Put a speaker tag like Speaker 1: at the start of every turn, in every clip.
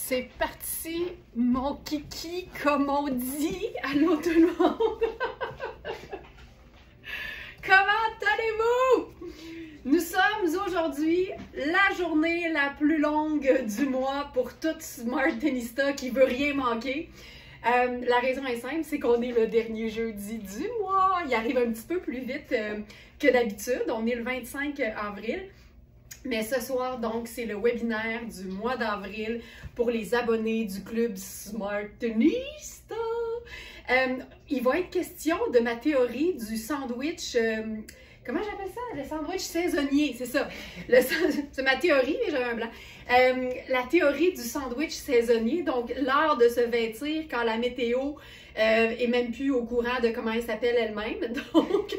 Speaker 1: C'est parti, mon kiki, comme on dit. Allô tout le monde! Comment allez-vous? Nous sommes aujourd'hui la journée la plus longue du mois pour toute Smart Tenista qui veut rien manquer. La raison est simple, c'est qu'on est le dernier jeudi du mois. Il arrive un petit peu plus vite que d'habitude. On est le 25 avril. Mais ce soir, donc, c'est le webinaire du mois d'avril pour les abonnés du club Smart Tenista. Il va être question de ma théorie du sandwich... comment j'appelle ça? Le sandwich saisonnier, c'est ça. C'est ma théorie, mais j'avais un blanc. La théorie du sandwich saisonnier, donc l'art de se vêtir quand la météo est même plus au courant de comment elle s'appelle elle-même. Donc,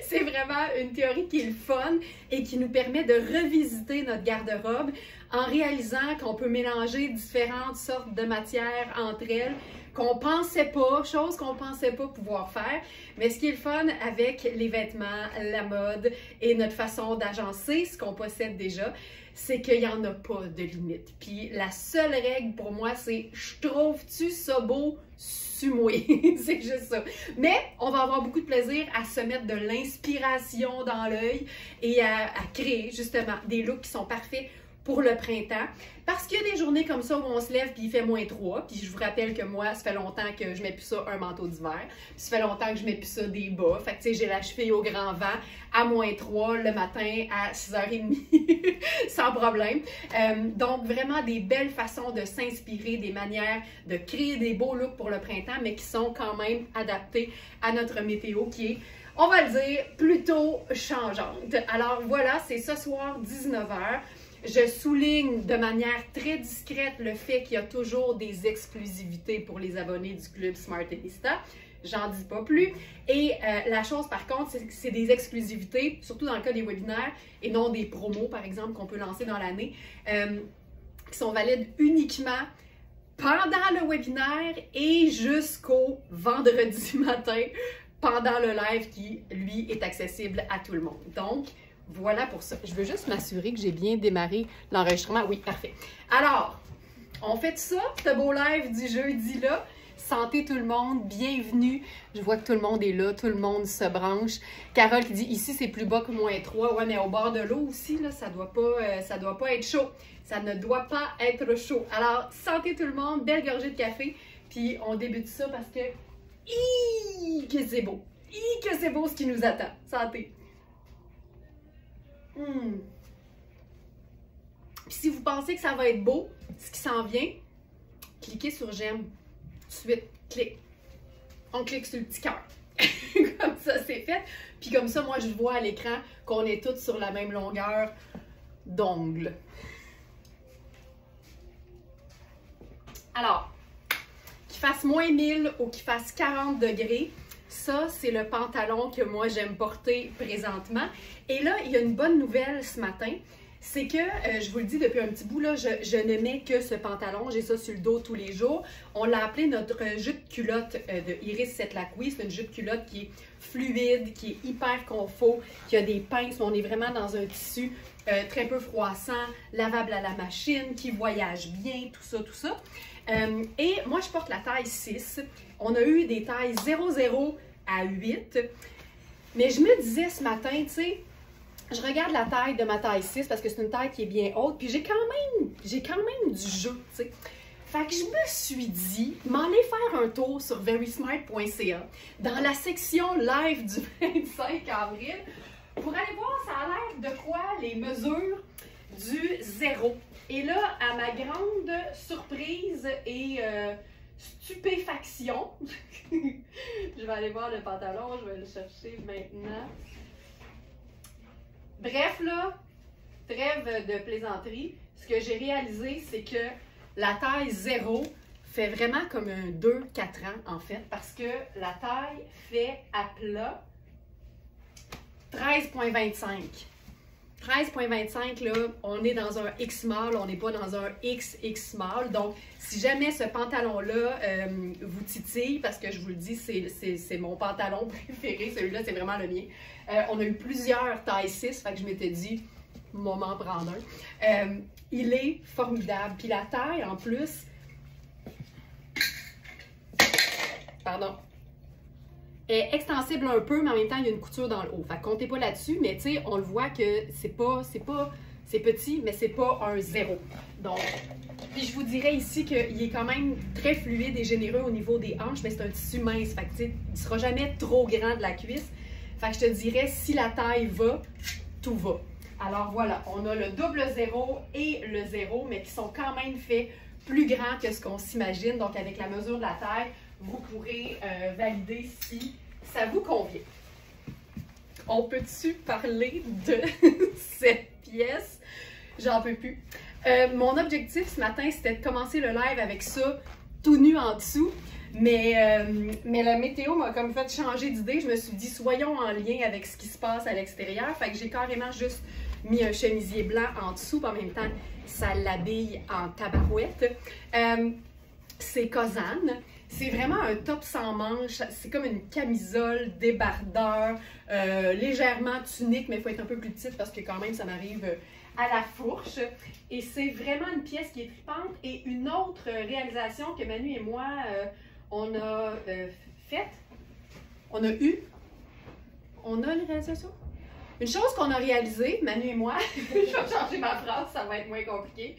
Speaker 1: c'est vraiment une théorie qui est le fun et qui nous permet de revisiter notre garde-robe en réalisant qu'on peut mélanger différentes sortes de matières entre elles qu'on pensait pas, choses qu'on pensait pas pouvoir faire. Mais ce qui est le fun avec les vêtements, la mode et notre façon d'agencer ce qu'on possède déjà, c'est qu'il n'y en a pas de limite. Puis la seule règle pour moi, c'est « je trouve-tu ça beau? Suis-moi ». C'est juste ça. Mais on va avoir beaucoup de plaisir à se mettre de l'inspiration dans l'œil et à créer justement des looks qui sont parfaits pour le printemps. Parce qu'il y a des journées comme ça où on se lève puis il fait -3. Puis je vous rappelle que moi, ça fait longtemps que je mets plus ça un manteau d'hiver. Puis ça fait longtemps que je mets plus ça des bas. Fait que tu sais, j'ai la cheville au grand vent à -3 le matin à 6h30 sans problème. Donc vraiment des belles façons de s'inspirer, des manières de créer des beaux looks pour le printemps, mais qui sont quand même adaptés à notre météo qui est, on va le dire, plutôt changeante. Alors voilà, c'est ce soir 19h. Je souligne de manière très discrète le fait qu'il y a toujours des exclusivités pour les abonnés du club Smart Tenista. J'en dis pas plus. Et la chose par contre, c'est que c'est des exclusivités, surtout dans le cas des webinaires, et non des promos par exemple qu'on peut lancer dans l'année, qui sont valides uniquement pendant le webinaire et jusqu'au vendredi matin, pendant le live qui, lui, est accessible à tout le monde. Donc, voilà pour ça. Je veux juste m'assurer que j'ai bien démarré l'enregistrement. Oui, parfait. Alors, on fait ça, ce beau live du jeudi-là. Santé tout le monde, bienvenue. Je vois que tout le monde est là, tout le monde se branche. Carole qui dit, ici c'est plus bas que -3. Ouais, mais au bord de l'eau aussi, là, ça doit pas être chaud. Ça ne doit pas être chaud. Alors, santé tout le monde, belle gorgée de café. Puis on débute ça parce que, que c'est beau. Que c'est beau ce qui nous attend. Santé. Puis si vous pensez que ça va être beau, ce qui s'en vient, cliquez sur j'aime. Tout de suite, clique. On clique sur le petit cœur. Comme ça, c'est fait. Puis comme ça, moi, je vois à l'écran qu'on est toutes sur la même longueur d'ongle. Alors, qu'il fasse -1000 ou qu'il fasse 40 degrés, ça, c'est le pantalon que moi, j'aime porter présentement. Et là, il y a une bonne nouvelle ce matin. C'est que, je vous le dis depuis un petit bout, là, je ne mets que ce pantalon. J'ai ça sur le dos tous les jours. On l'a appelé notre jupe culotte de Iris Setlacqui. C'est une jupe culotte qui est fluide, qui est hyper confort, qui a des pinces. On est vraiment dans un tissu très peu froissant, lavable à la machine, qui voyage bien, tout ça, tout ça. Et moi, je porte la taille 6. On a eu des tailles 0,0 à 8. Mais je me disais ce matin, tu sais, je regarde la taille de ma taille 6 parce que c'est une taille qui est bien haute. Puis j'ai quand même du jeu, tu sais. Fait que je me suis dit, m'en aller faire un tour sur verysmart.ca dans la section live du 25 avril pour aller voir ça a l'air de quoi les mesures du 0. Et là, à ma grande surprise et stupéfaction, je vais aller voir le pantalon, je vais le chercher maintenant. Bref, là, trêve de plaisanterie, ce que j'ai réalisé, c'est que la taille 0 fait vraiment comme un 2-4 ans, en fait, parce que la taille fait à plat 13,25. 13,25, là, on est dans un X small, on n'est pas dans un XX small. Donc, si jamais ce pantalon-là vous titille, parce que je vous le dis, c'est mon pantalon préféré, celui-là, c'est vraiment le mien. On a eu plusieurs tailles 6, fait que je m'étais dit, m'en prendre un. Il est formidable. Puis la taille, en plus, pardon, est extensible un peu, mais en même temps, il y a une couture dans le haut. Fait que comptez pas là-dessus, mais tu sais, on le voit que c'est petit, mais c'est pas un 0. Donc, puis je vous dirais ici qu'il est quand même très fluide et généreux au niveau des hanches, mais c'est un tissu mince. Fait que tu sais, il sera jamais trop grand de la cuisse. Fait que je te dirais, si la taille va, tout va. Alors voilà, on a le double 0 et le 0, mais qui sont quand même faits plus grands que ce qu'on s'imagine. Donc, avec la mesure de la taille, vous pourrez valider si ça vous convient. On peut-tu parler de cette pièce? J'en peux plus. Mon objectif ce matin, c'était de commencer le live avec ça, tout nu en dessous. Mais la météo m'a comme fait changer d'idée. Je me suis dit, soyons en lien avec ce qui se passe à l'extérieur. Fait que j'ai carrément juste mis un chemisier blanc en dessous. En même temps, ça l'habille en tabarouette. C'est Kozan. C'est vraiment un top sans manches. C'est comme une camisole débardeur, légèrement tunique, mais il faut être un peu plus petite parce que quand même, ça m'arrive à la fourche. Et c'est vraiment une pièce qui est tripante. Et une autre réalisation que Manu et moi, on a faite, on a une réalisation? Une chose qu'on a réalisée, Manu et moi, je vais changer ma phrase, ça va être moins compliqué.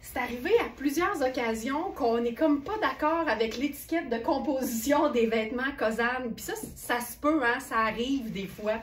Speaker 1: C'est arrivé à plusieurs occasions qu'on n'est comme pas d'accord avec l'étiquette de composition des vêtements Kozan. Puis ça se peut, hein, ça arrive des fois.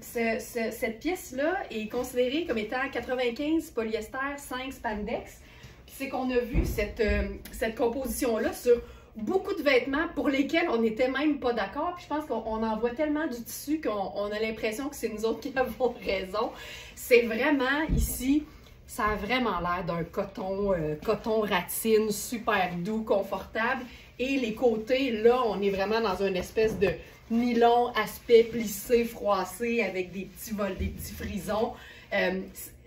Speaker 1: Cette pièce-là est considérée comme étant 95 polyester, 5 spandex. Puis c'est qu'on a vu cette composition-là sur beaucoup de vêtements pour lesquels on n'était même pas d'accord. Puis je pense qu'on en voit tellement du tissu qu'on a l'impression que c'est nous autres qui avons raison. C'est vraiment ici, ça a vraiment l'air d'un coton ratine, super doux, confortable. Et les côtés, là, on est vraiment dans une espèce de nylon aspect plissé, froissé, avec des petits vols, des petits frisons.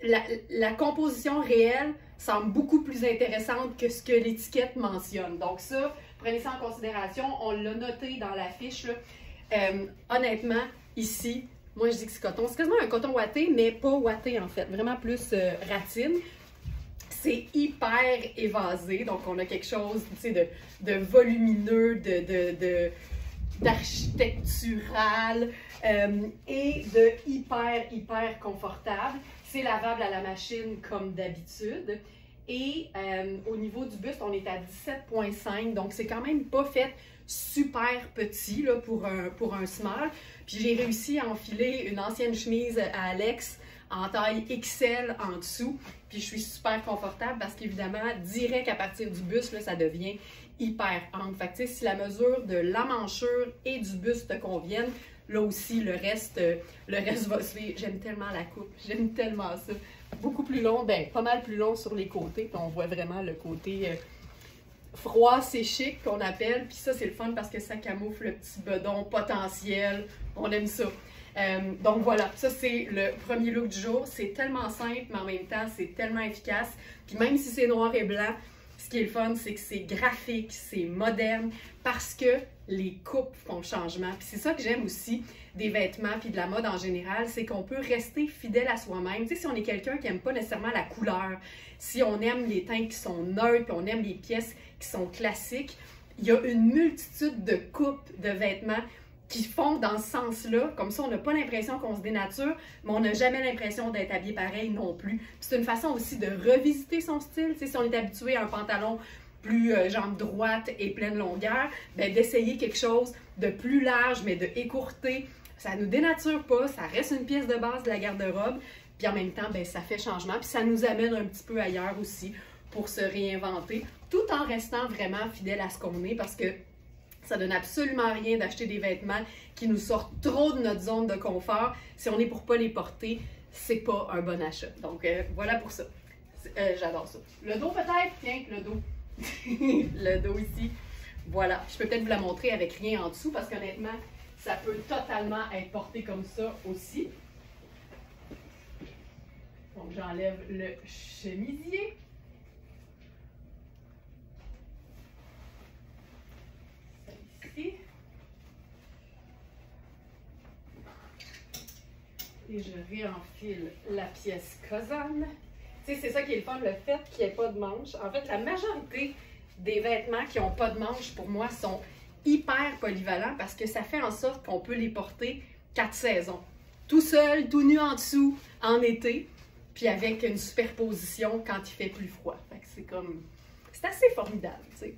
Speaker 1: La composition réelle semble beaucoup plus intéressante que ce que l'étiquette mentionne. Donc ça, prenez ça en considération. On l'a noté dans la fiche. Honnêtement, ici, moi je dis que c'est coton. C'est quasiment un coton ouaté, mais pas ouaté en fait. Vraiment plus ratine. C'est hyper évasé. Donc on a quelque chose, tu sais, de volumineux, d'architectural et de hyper confortable. C'est lavable à la machine comme d'habitude. Et au niveau du buste, on est à 17,5. Donc c'est quand même pas fait super petit là, pour un small. Puis j'ai réussi à enfiler une ancienne chemise à Alex en taille XL en dessous. Puis je suis super confortable parce qu'évidemment, direct à partir du buste, là, ça devient hyper ample. Fait que, tu sais, si la mesure de la manchure et du buste te conviennent, là aussi, le reste va se faire. J'aime tellement la coupe. J'aime tellement ça. Beaucoup plus long, ben pas mal plus long sur les côtés. Puis on voit vraiment le côté froid, c'est chic qu'on appelle. Puis ça, c'est le fun parce que ça camoufle le petit bedon potentiel. On aime ça. Donc voilà, ça c'est le premier look du jour. C'est tellement simple, mais en même temps, c'est tellement efficace. Puis même si c'est noir et blanc, ce qui est le fun, c'est que c'est graphique, c'est moderne, parce que les coupes font changement. Puis c'est ça que j'aime aussi des vêtements puis de la mode en général, c'est qu'on peut rester fidèle à soi-même. Tu sais, si on est quelqu'un qui n'aime pas nécessairement la couleur, si on aime les teintes qui sont neutres, puis on aime les pièces qui sont classiques, il y a une multitude de coupes de vêtements qui font dans ce sens-là. Comme ça, on n'a pas l'impression qu'on se dénature, mais on n'a jamais l'impression d'être habillé pareil non plus. C'est une façon aussi de revisiter son style. Tu sais, si on est habitué à un pantalon plus jambe droite et pleine longueur, ben, d'essayer quelque chose de plus large, mais de écourter. Ça ne nous dénature pas, ça reste une pièce de base de la garde-robe, puis en même temps, ben, ça fait changement, puis ça nous amène un petit peu ailleurs aussi pour se réinventer, tout en restant vraiment fidèle à ce qu'on est, parce que ça donne absolument rien d'acheter des vêtements qui nous sortent trop de notre zone de confort. Si on est pour pas les porter, c'est pas un bon achat. Donc voilà pour ça. J'adore ça. Le dos peut-être? Tiens, le dos. Le dos ici. Voilà. Je peux peut-être vous la montrer avec rien en dessous parce qu'honnêtement, ça peut totalement être porté comme ça aussi. Donc j'enlève le chemisier. Et je réenfile la pièce Kazan. Tu sais, c'est ça qui est le fun, le fait qu'il n'y ait pas de manches. En fait, la majorité des vêtements qui n'ont pas de manches, pour moi, sont hyper polyvalents parce que ça fait en sorte qu'on peut les porter 4 saisons. Tout seul, tout nu en dessous, en été, puis avec une superposition quand il fait plus froid. Fait que c'est comme... c'est assez formidable, tu sais.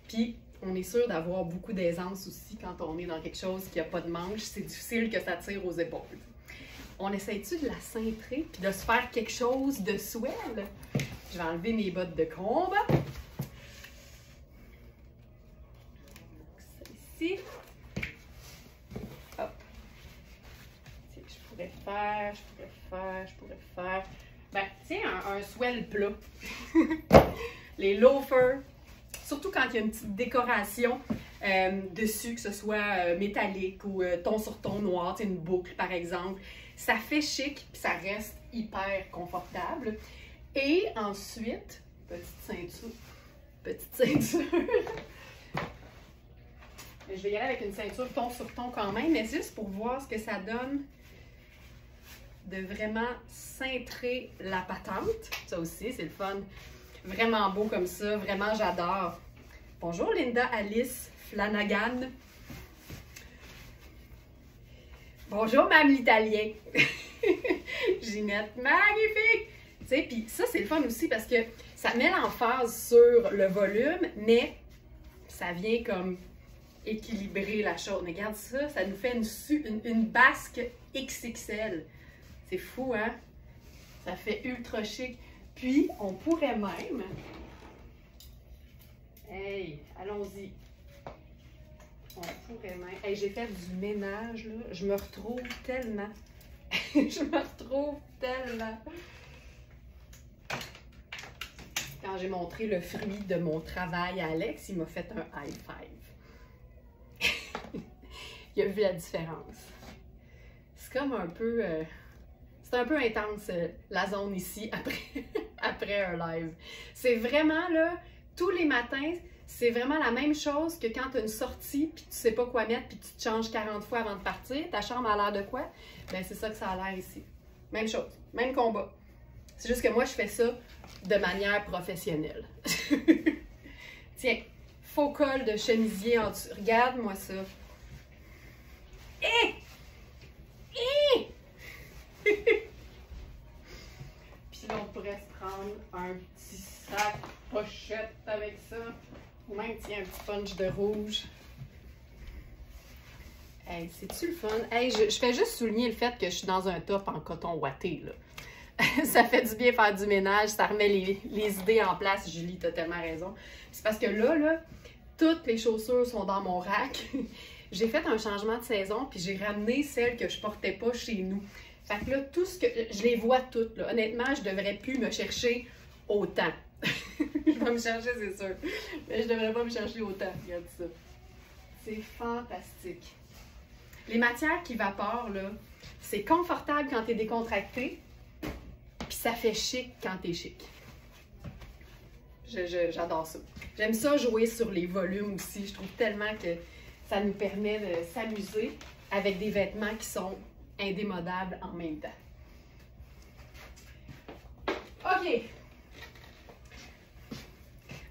Speaker 1: Puis, on est sûr d'avoir beaucoup d'aisance aussi quand on est dans quelque chose qui n'a pas de manches. C'est difficile que ça tire aux épaules. On essaie-tu de la cintrer puis de se faire quelque chose de swell? Je vais enlever mes bottes de combat. Ça ici. Hop. Je pourrais faire. Ben, tiens, un swell plat. Les loafers. Surtout quand il y a une petite décoration dessus, que ce soit métallique ou ton sur ton noir, une boucle par exemple. Ça fait chic puis ça reste hyper confortable. Et ensuite, petite ceinture. Je vais y aller avec une ceinture ton sur ton quand même, mais juste pour voir ce que ça donne de vraiment cintrer la patente. Ça aussi, c'est le fun. Vraiment beau comme ça, vraiment j'adore. Bonjour Linda Alice Flanagan. Bonjour Mme l'Italien. Ginette, magnifique. Tu sais, puis ça c'est le fun aussi parce que ça met l'emphase sur le volume, mais ça vient comme équilibrer la chose. Mais regarde ça, ça nous fait une basque XXL. C'est fou, hein? Ça fait ultra chic. Puis, on pourrait même... Hey, allons-y. On pourrait même... Hey, j'ai fait du ménage, là. Je me retrouve tellement. Je me retrouve tellement. Quand j'ai montré le fruit de mon travail à Alex, il m'a fait un high five. Il a vu la différence. C'est comme un peu... c'est un peu intense, la zone ici, après un live. C'est vraiment, là, tous les matins, c'est vraiment la même chose que quand tu as une sortie, puis tu sais pas quoi mettre, puis tu te changes 40 fois avant de partir. Ta chambre a l'air de quoi? Ben c'est ça que ça a l'air ici. Même chose, même combat. C'est juste que moi, je fais ça de manière professionnelle. Tiens, faux col de chemisier en dessous. Regarde-moi ça. Hé! Hé! Puis là, on pourrait se prendre un petit sac pochette avec ça. Ou même, tiens, un petit punch de rouge. Hey, c'est-tu le fun? Hey, je fais juste souligner le fait que je suis dans un top en coton ouaté, là. Ça fait du bien faire du ménage, ça remet les idées en place. Julie, t'as tellement raison. C'est parce que là, toutes les chaussures sont dans mon rack. J'ai fait un changement de saison, puis j'ai ramené celles que je portais pas chez nous. Fait que là, tout ce que... je les vois toutes, là. Honnêtement, je devrais plus me chercher autant. Je vais me chercher, c'est sûr. Mais je devrais pas me chercher autant. Regarde ça. C'est fantastique. Les matières qui vaporent, là, c'est confortable quand tu es décontracté, puis ça fait chic quand tu es chic. J'adore ça. J'aime ça jouer sur les volumes aussi. Je trouve tellement que ça nous permet de s'amuser avec des vêtements qui sont indémodables en même temps. OK.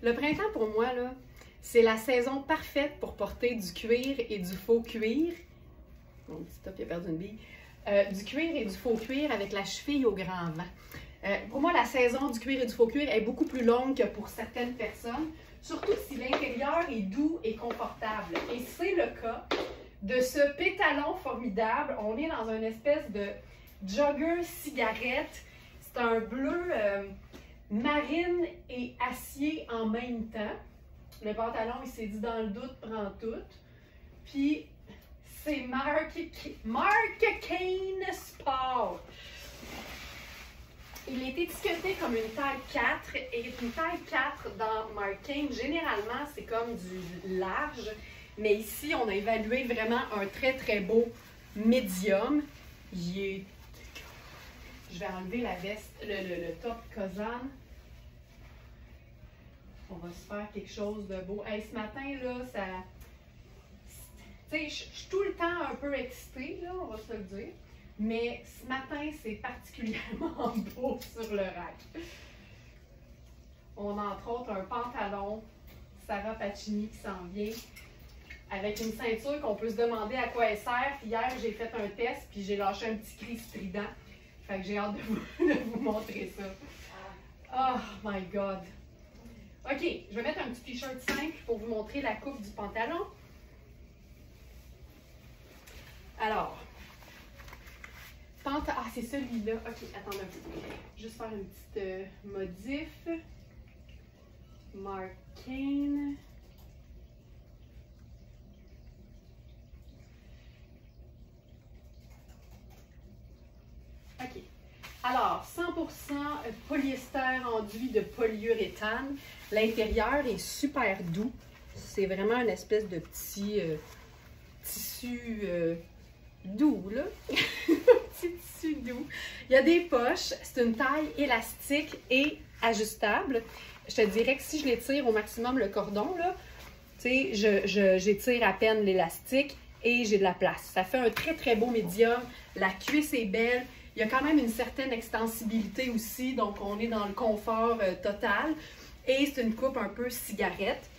Speaker 1: Le printemps, pour moi, là, c'est la saison parfaite pour porter du cuir et du faux cuir. Mon petit top, il a perdu une bille. Du cuir et du faux cuir avec la cheville au grand vent. Pour moi, la saison du cuir et du faux cuir est beaucoup plus longue que pour certaines personnes, surtout si l'intérieur est doux et confortable. Et c'est le cas de ce pétalon formidable. On est dans une espèce de jogger cigarette. C'est un bleu marine et acier en même temps. Le pantalon, il s'est dit dans le doute, prend tout. Puis, c'est Mark Kane Sport. Il est étiqueté comme une taille 4 et une taille 4 dans Mark Kane, généralement, c'est comme du large. Mais ici, on a évalué vraiment un très, très beau médium. Il est... Je vais enlever la veste, le top Kazan. On va se faire quelque chose de beau. Hey, ce matin, là, ça... Tu sais, je suis tout le temps un peu excitée, là, on va se le dire. Mais ce matin, c'est particulièrement beau sur le rack. On a entre autres un pantalon Sarah Pacini qui s'en vient avec une ceinture qu'on peut se demander à quoi elle sert. Puis hier, j'ai fait un test puis j'ai lâché un petit cri strident. Fait que j'ai hâte de vous montrer ça. Oh my God! OK, je vais mettre un petit t-shirt simple pour vous montrer la coupe du pantalon. Alors, ah, c'est celui-là. OK, attendez un peu. Juste faire une petite modif. Mark Kane. OK. Alors, 100% polyester enduit de polyuréthane. L'intérieur est super doux. C'est vraiment une espèce de petit tissu doux, là. Petit tissu doux. Il y a des poches. C'est une taille élastique et ajustable. Je te dirais que si je l'étire au maximum le cordon, là, tu sais, j'étire à peine l'élastique et j'ai de la place. Ça fait un très, très beau médium. La cuisse est belle. Il y a quand même une certaine extensibilité aussi, donc on est dans le confort total. Et c'est une coupe un peu cigarette.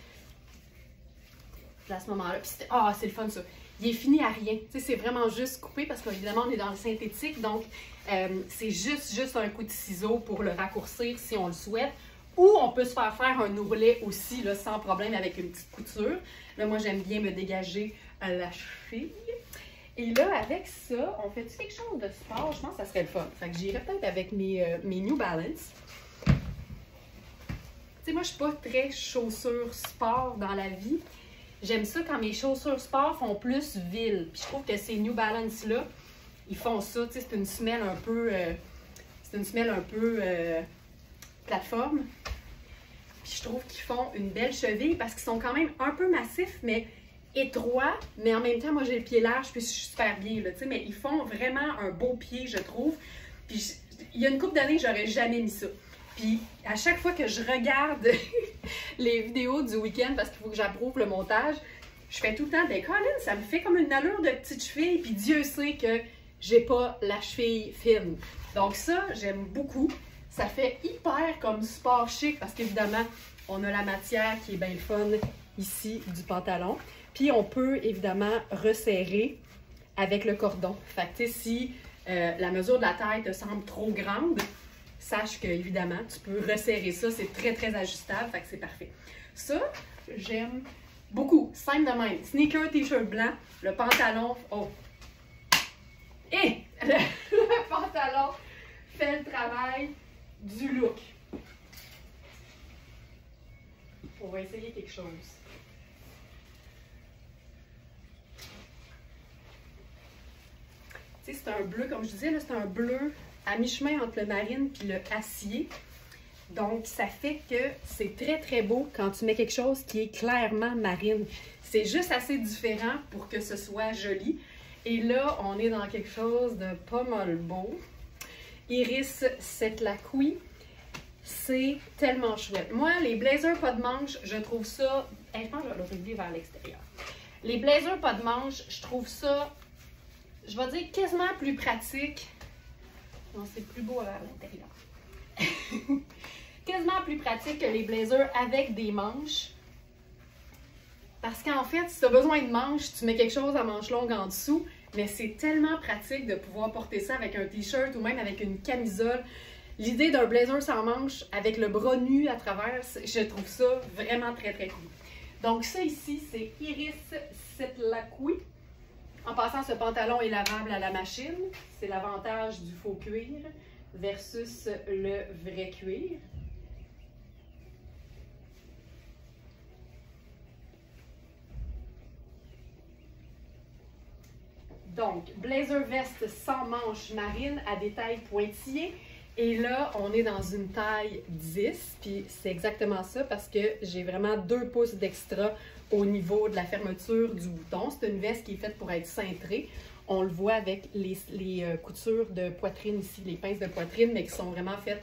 Speaker 1: Puis à ce moment-là, ah, c'est le fun ça. Il est fini à rien. Tu sais, c'est vraiment juste coupé parce qu'évidemment, on est dans le synthétique. Donc, c'est juste un coup de ciseau pour le raccourcir si on le souhaite. Ou on peut se faire un ourlet aussi, là, sans problème, avec une petite couture. Là, moi, j'aime bien me dégager à la cheville. Et là, avec ça, on fait quelque chose de sport? Je pense que ça serait le fun. Fait que j'irais peut-être avec mes New Balance. Tu sais, moi, je suis pas très chaussures sport dans la vie. J'aime ça quand mes chaussures sport font plus ville. Puis je trouve que ces New Balance-là, ils font ça. Tu sais, c'est une semelle un peu... plateforme. Puis je trouve qu'ils font une belle cheville parce qu'ils sont quand même un peu massifs, mais étroits. Mais en même temps, moi, j'ai le pied large, puis je suis super bien, là, tu sais. Mais ils font vraiment un beau pied, je trouve. Puis il y a une couple d'années, j'aurais jamais mis ça. Puis à chaque fois que je regarde les vidéos du week-end, parce qu'il faut que j'approuve le montage, je fais tout le temps des Colin, ça me fait comme une allure de petite cheville, puis Dieu sait que j'ai pas la cheville fine. Donc ça, j'aime beaucoup. Ça fait hyper comme sport chic, parce qu'évidemment, on a la matière qui est bien le fun ici du pantalon. Puis on peut évidemment resserrer avec le cordon. Fait que tu sais, si la mesure de la taille te semble trop grande, sache que évidemment tu peux resserrer ça, c'est très très ajustable, fait que c'est parfait. Ça, j'aime beaucoup, simple de même. Sneaker, t-shirt blanc, le pantalon, oh! Et le pantalon fait le travail du look. On va essayer quelque chose. Tu sais, c'est un bleu, comme je disais, c'est un bleu à mi-chemin entre le marine et le acier. Donc, ça fait que c'est très, très beau quand tu mets quelque chose qui est clairement marine. C'est juste assez différent pour que ce soit joli. Et là, on est dans quelque chose de pas mal beau. Iris Setlaqui, c'est tellement chouette. Moi, les blazers pas de manches, je trouve ça... je pense que je vais le régler vers l'extérieur. Les blazers pas de manches, je trouve ça, je vais dire, quasiment plus pratique. Non, c'est plus beau vers l'intérieur. Quasiment plus pratique que les blazers avec des manches. Parce qu'en fait, si tu as besoin de manches, tu mets quelque chose à manches longues en dessous. Mais c'est tellement pratique de pouvoir porter ça avec un t-shirt ou même avec une camisole. L'idée d'un blazer sans manches avec le bras nu à travers, je trouve ça vraiment très très cool. Donc ça ici, c'est Iris Setlaqui. En passant, ce pantalon est lavable à la machine. C'est l'avantage du faux cuir versus le vrai cuir. Donc, blazer veste sans manches marine à détail pointillé. Et là, on est dans une taille 10. Puis c'est exactement ça parce que j'ai vraiment 2 pouces d'extra au niveau de la fermeture du bouton. C'est une veste qui est faite pour être cintrée. On le voit avec les coutures de poitrine ici, les pinces de poitrine, mais qui sont vraiment faites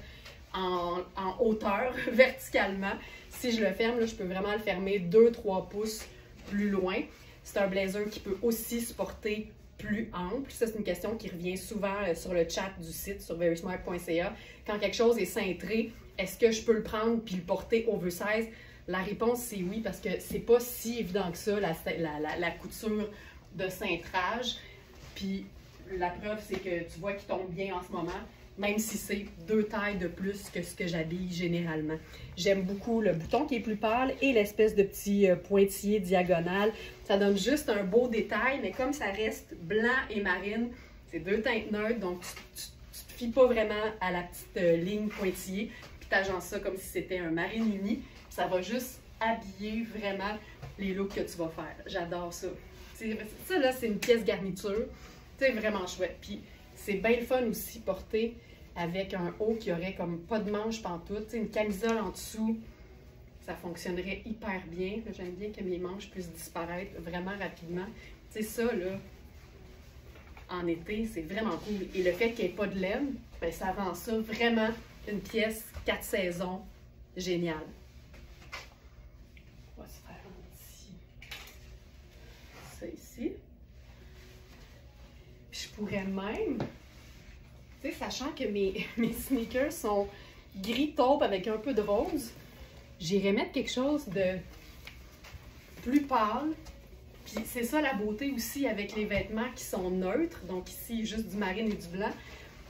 Speaker 1: en hauteur, verticalement. Si je le ferme, là, je peux vraiment le fermer 2-3 pouces plus loin. C'est un blazer qui peut aussi se porter plus ample. Ça, c'est une question qui revient souvent sur le chat du site, sur verysmart.ca. Quand quelque chose est cintré, est-ce que je peux le prendre puis le porter oversize? La réponse, c'est oui, parce que c'est pas si évident que ça, la couture de cintrage. Puis la preuve, c'est que tu vois qu'il tombe bien en ce moment, même si c'est 2 tailles de plus que ce que j'habille généralement. J'aime beaucoup le bouton qui est plus pâle et l'espèce de petit pointillé diagonal. Ça donne juste un beau détail, mais comme ça reste blanc et marine, c'est 2 teintes neutres, donc tu te fies pas vraiment à la petite ligne pointillée, puis tu agences ça comme si c'était un marine uni. Ça va juste habiller vraiment les looks que tu vas faire. J'adore ça. Ça, là, c'est une pièce garniture. C'est vraiment chouette. Puis, c'est bien le fun aussi porter avec un haut qui aurait comme pas de manche pantoute. Une camisole en dessous, ça fonctionnerait hyper bien. J'aime bien que mes manches puissent disparaître vraiment rapidement. Tu sais, ça, là, en été, c'est vraiment cool. Et le fait qu'il n'y ait pas de laine, ben, ça rend ça vraiment une pièce 4 saisons géniale. On va se faire un petit... ça ici. Puis je pourrais même... Tu sais, sachant que mes sneakers sont gris taupe avec un peu de rose, j'irais mettre quelque chose de plus pâle. Puis c'est ça la beauté aussi avec les vêtements qui sont neutres, donc ici juste du marine et du blanc.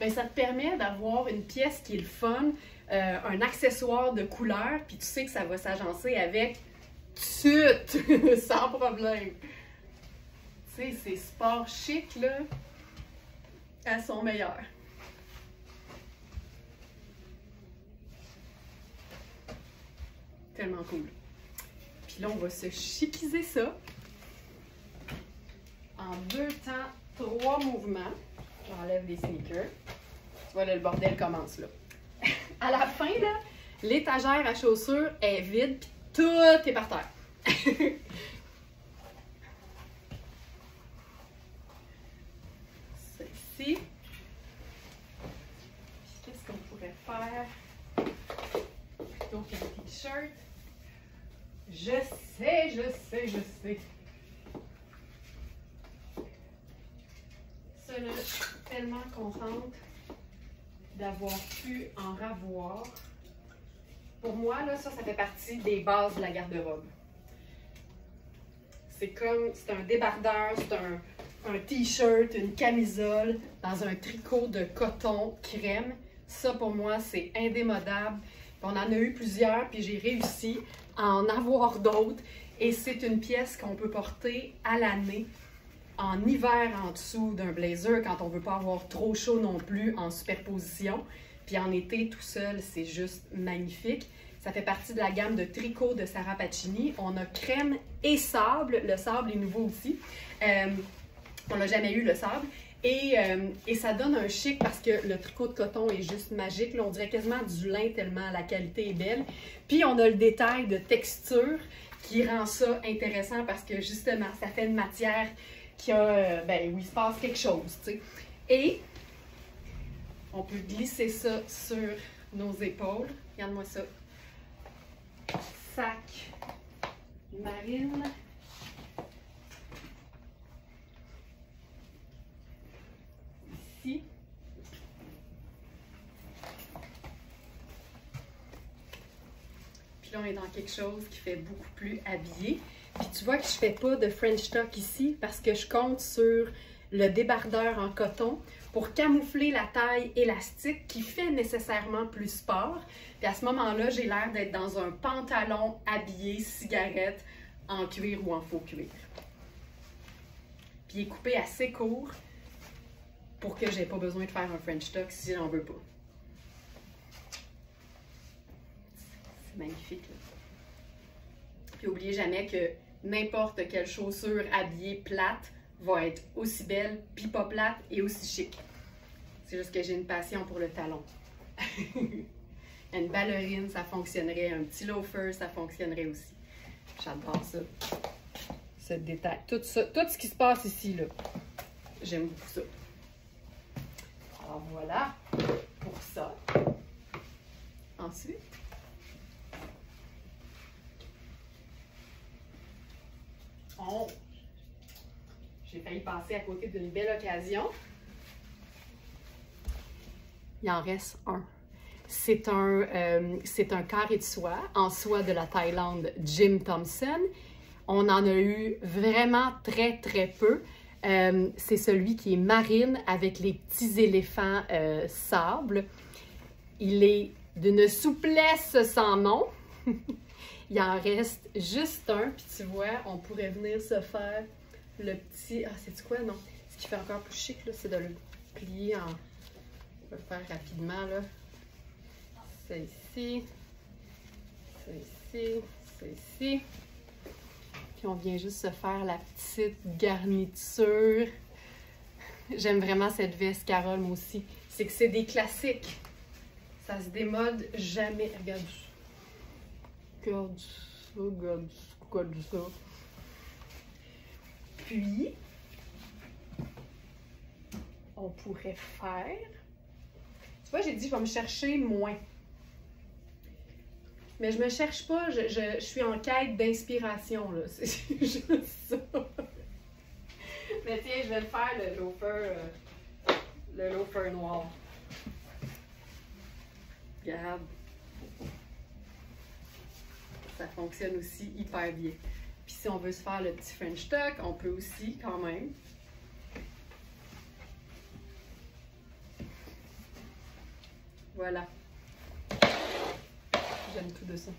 Speaker 1: Bien, ça te permet d'avoir une pièce qui est le fun, un accessoire de couleur, puis tu sais que ça va s'agencer avec tout, sans problème. Tu sais, ces sports chic là, à son meilleur. Tellement cool. Puis là, on va se chipiser ça en 2 temps, 3 mouvements. J'enlève les sneakers. Tu vois, là, le bordel commence là. À la fin, là, l'étagère à chaussures est vide, puis tout est par terre. Ça ici. Qu'est-ce qu'on pourrait faire plutôt qu'un t-shirt? Je sais. Ça, là, je suis tellement contente d'avoir pu en ravoir. Pour moi, là, ça fait partie des bases de la garde-robe. C'est comme, c'est un débardeur, c'est un t-shirt, une camisole dans un tricot de coton crème. Ça, pour moi, c'est indémodable. On en a eu plusieurs, puis j'ai réussi à en avoir d'autres. Et c'est une pièce qu'on peut porter à l'année, en hiver en dessous d'un blazer, quand on ne veut pas avoir trop chaud non plus en superposition. Puis en été, tout seul, c'est juste magnifique. Ça fait partie de la gamme de tricots de Sarah Pacini. On a crème et sable. Le sable est nouveau aussi. On n'a jamais eu le sable. Et ça donne un chic parce que le tricot de coton est juste magique. Là, on dirait quasiment du lin tellement la qualité est belle. Puis on a le détail de texture qui rend ça intéressant parce que justement, ça fait une matière qui a, où il se passe quelque chose, tu sais. Et on peut glisser ça sur nos épaules. Regarde-moi ça. Sac marine. Ici. Puis là, on est dans quelque chose qui fait beaucoup plus habillé. Puis tu vois que je fais pas de French tuck ici parce que je compte sur le débardeur en coton pour camoufler la taille élastique qui fait nécessairement plus sport. Puis à ce moment-là, j'ai l'air d'être dans un pantalon habillé, cigarette, en cuir ou en faux cuir. Puis il est coupé assez court pour que j'ai pas besoin de faire un French tuck si j'en veux pas. C'est magnifique, là. Puis n'oubliez jamais que n'importe quelle chaussure habillée plate va être aussi belle, puis pas plate et aussi chic. C'est juste que j'ai une passion pour le talon. Une ballerine, ça fonctionnerait. Un petit loafer, ça fonctionnerait aussi. J'adore ça. Ce détail. Tout ça, tout ce qui se passe ici, là. J'aime beaucoup ça. Alors voilà pour ça. Ensuite, j'ai failli passer à côté d'une belle occasion. Il en reste un. C'est un carré de soie, en soie de la Thaïlande, Jim Thompson. On en a eu vraiment très, très peu. C'est celui qui est marine avec les petits éléphants sable. Il est d'une souplesse sans nom. Il en reste juste un, puis tu vois, on pourrait venir se faire le petit... Ah, c'est-tu quoi, non? Ce qui fait encore plus chic, là, c'est de le plier en... On va le faire rapidement, là. C'est ici, c'est ici, c'est ici. Puis on vient juste se faire la petite garniture. J'aime vraiment cette veste, Carole, moi aussi. C'est que c'est des classiques. Ça se démode jamais. Regarde ça. Regarde ça, regarde ça. Puis, on pourrait faire... Tu vois, j'ai dit, je vais me chercher moins. Mais je me cherche pas, je suis en quête d'inspiration, là. C'est juste ça. Mais tiens, je vais le faire, le loafer noir. Regarde. Ça fonctionne aussi hyper bien. Puis si on veut se faire le petit French tuck, on peut aussi quand même. Voilà. J'aime tout de ça.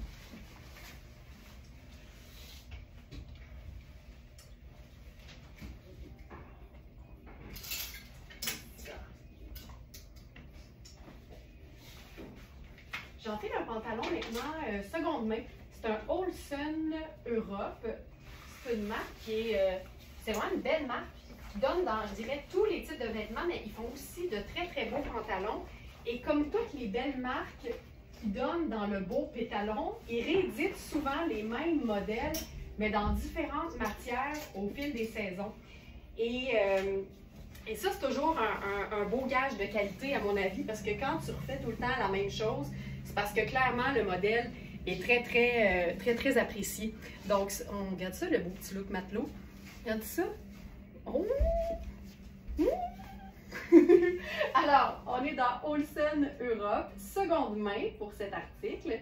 Speaker 1: J'enfile un pantalon maintenant seconde main. C'est un Olsen Europe. C'est une marque qui est... c'est vraiment une belle marque qui donne dans, je dirais, tous les types de vêtements, mais ils font aussi de très, très beaux pantalons. Et comme toutes les belles marques qui donnent dans le beau pétalon, ils rééditent souvent les mêmes modèles, mais dans différentes matières au fil des saisons. Et ça, c'est toujours un beau gage de qualité, à mon avis, parce que quand tu refais tout le temps la même chose, c'est parce que clairement, le modèle est très apprécié. Donc, on regarde ça, le beau petit look matelot. Regarde ça. Oh! Alors, on est dans Olsen Europe, seconde main pour cet article.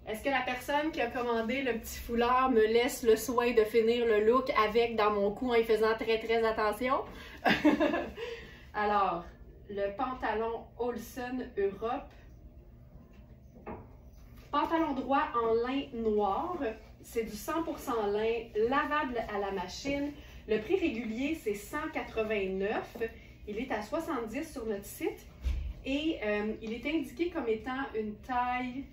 Speaker 1: Est-ce que la personne qui a commandé le petit foulard me laisse le soin de finir le look avec dans mon cou en y faisant très attention? Alors, le pantalon Olsen Europe. Pantalon droit en lin noir. C'est du 100% lin, lavable à la machine. Le prix régulier, c'est 189. Il est à 70 sur notre site. Et il est indiqué comme étant une taille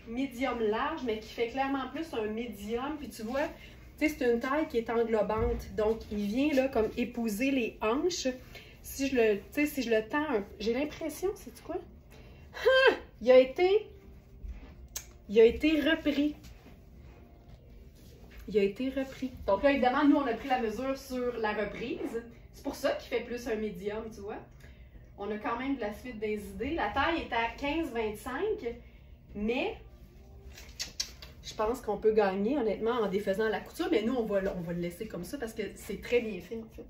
Speaker 1: médium large, mais qui fait clairement plus un médium. Puis tu vois, c'est une taille qui est englobante. Donc, il vient là comme épouser les hanches. Si je le tends, j'ai l'impression, c'est quoi? Ah! Il a été repris. Il a été repris. Donc là, évidemment, nous, on a pris la mesure sur la reprise. C'est pour ça qu'il fait plus un médium, tu vois. On a quand même de la suite des idées. La taille est à 15-25, mais je pense qu'on peut gagner, honnêtement, en défaisant la couture. Mais nous, on va le laisser comme ça parce que c'est très bien fait, en fait.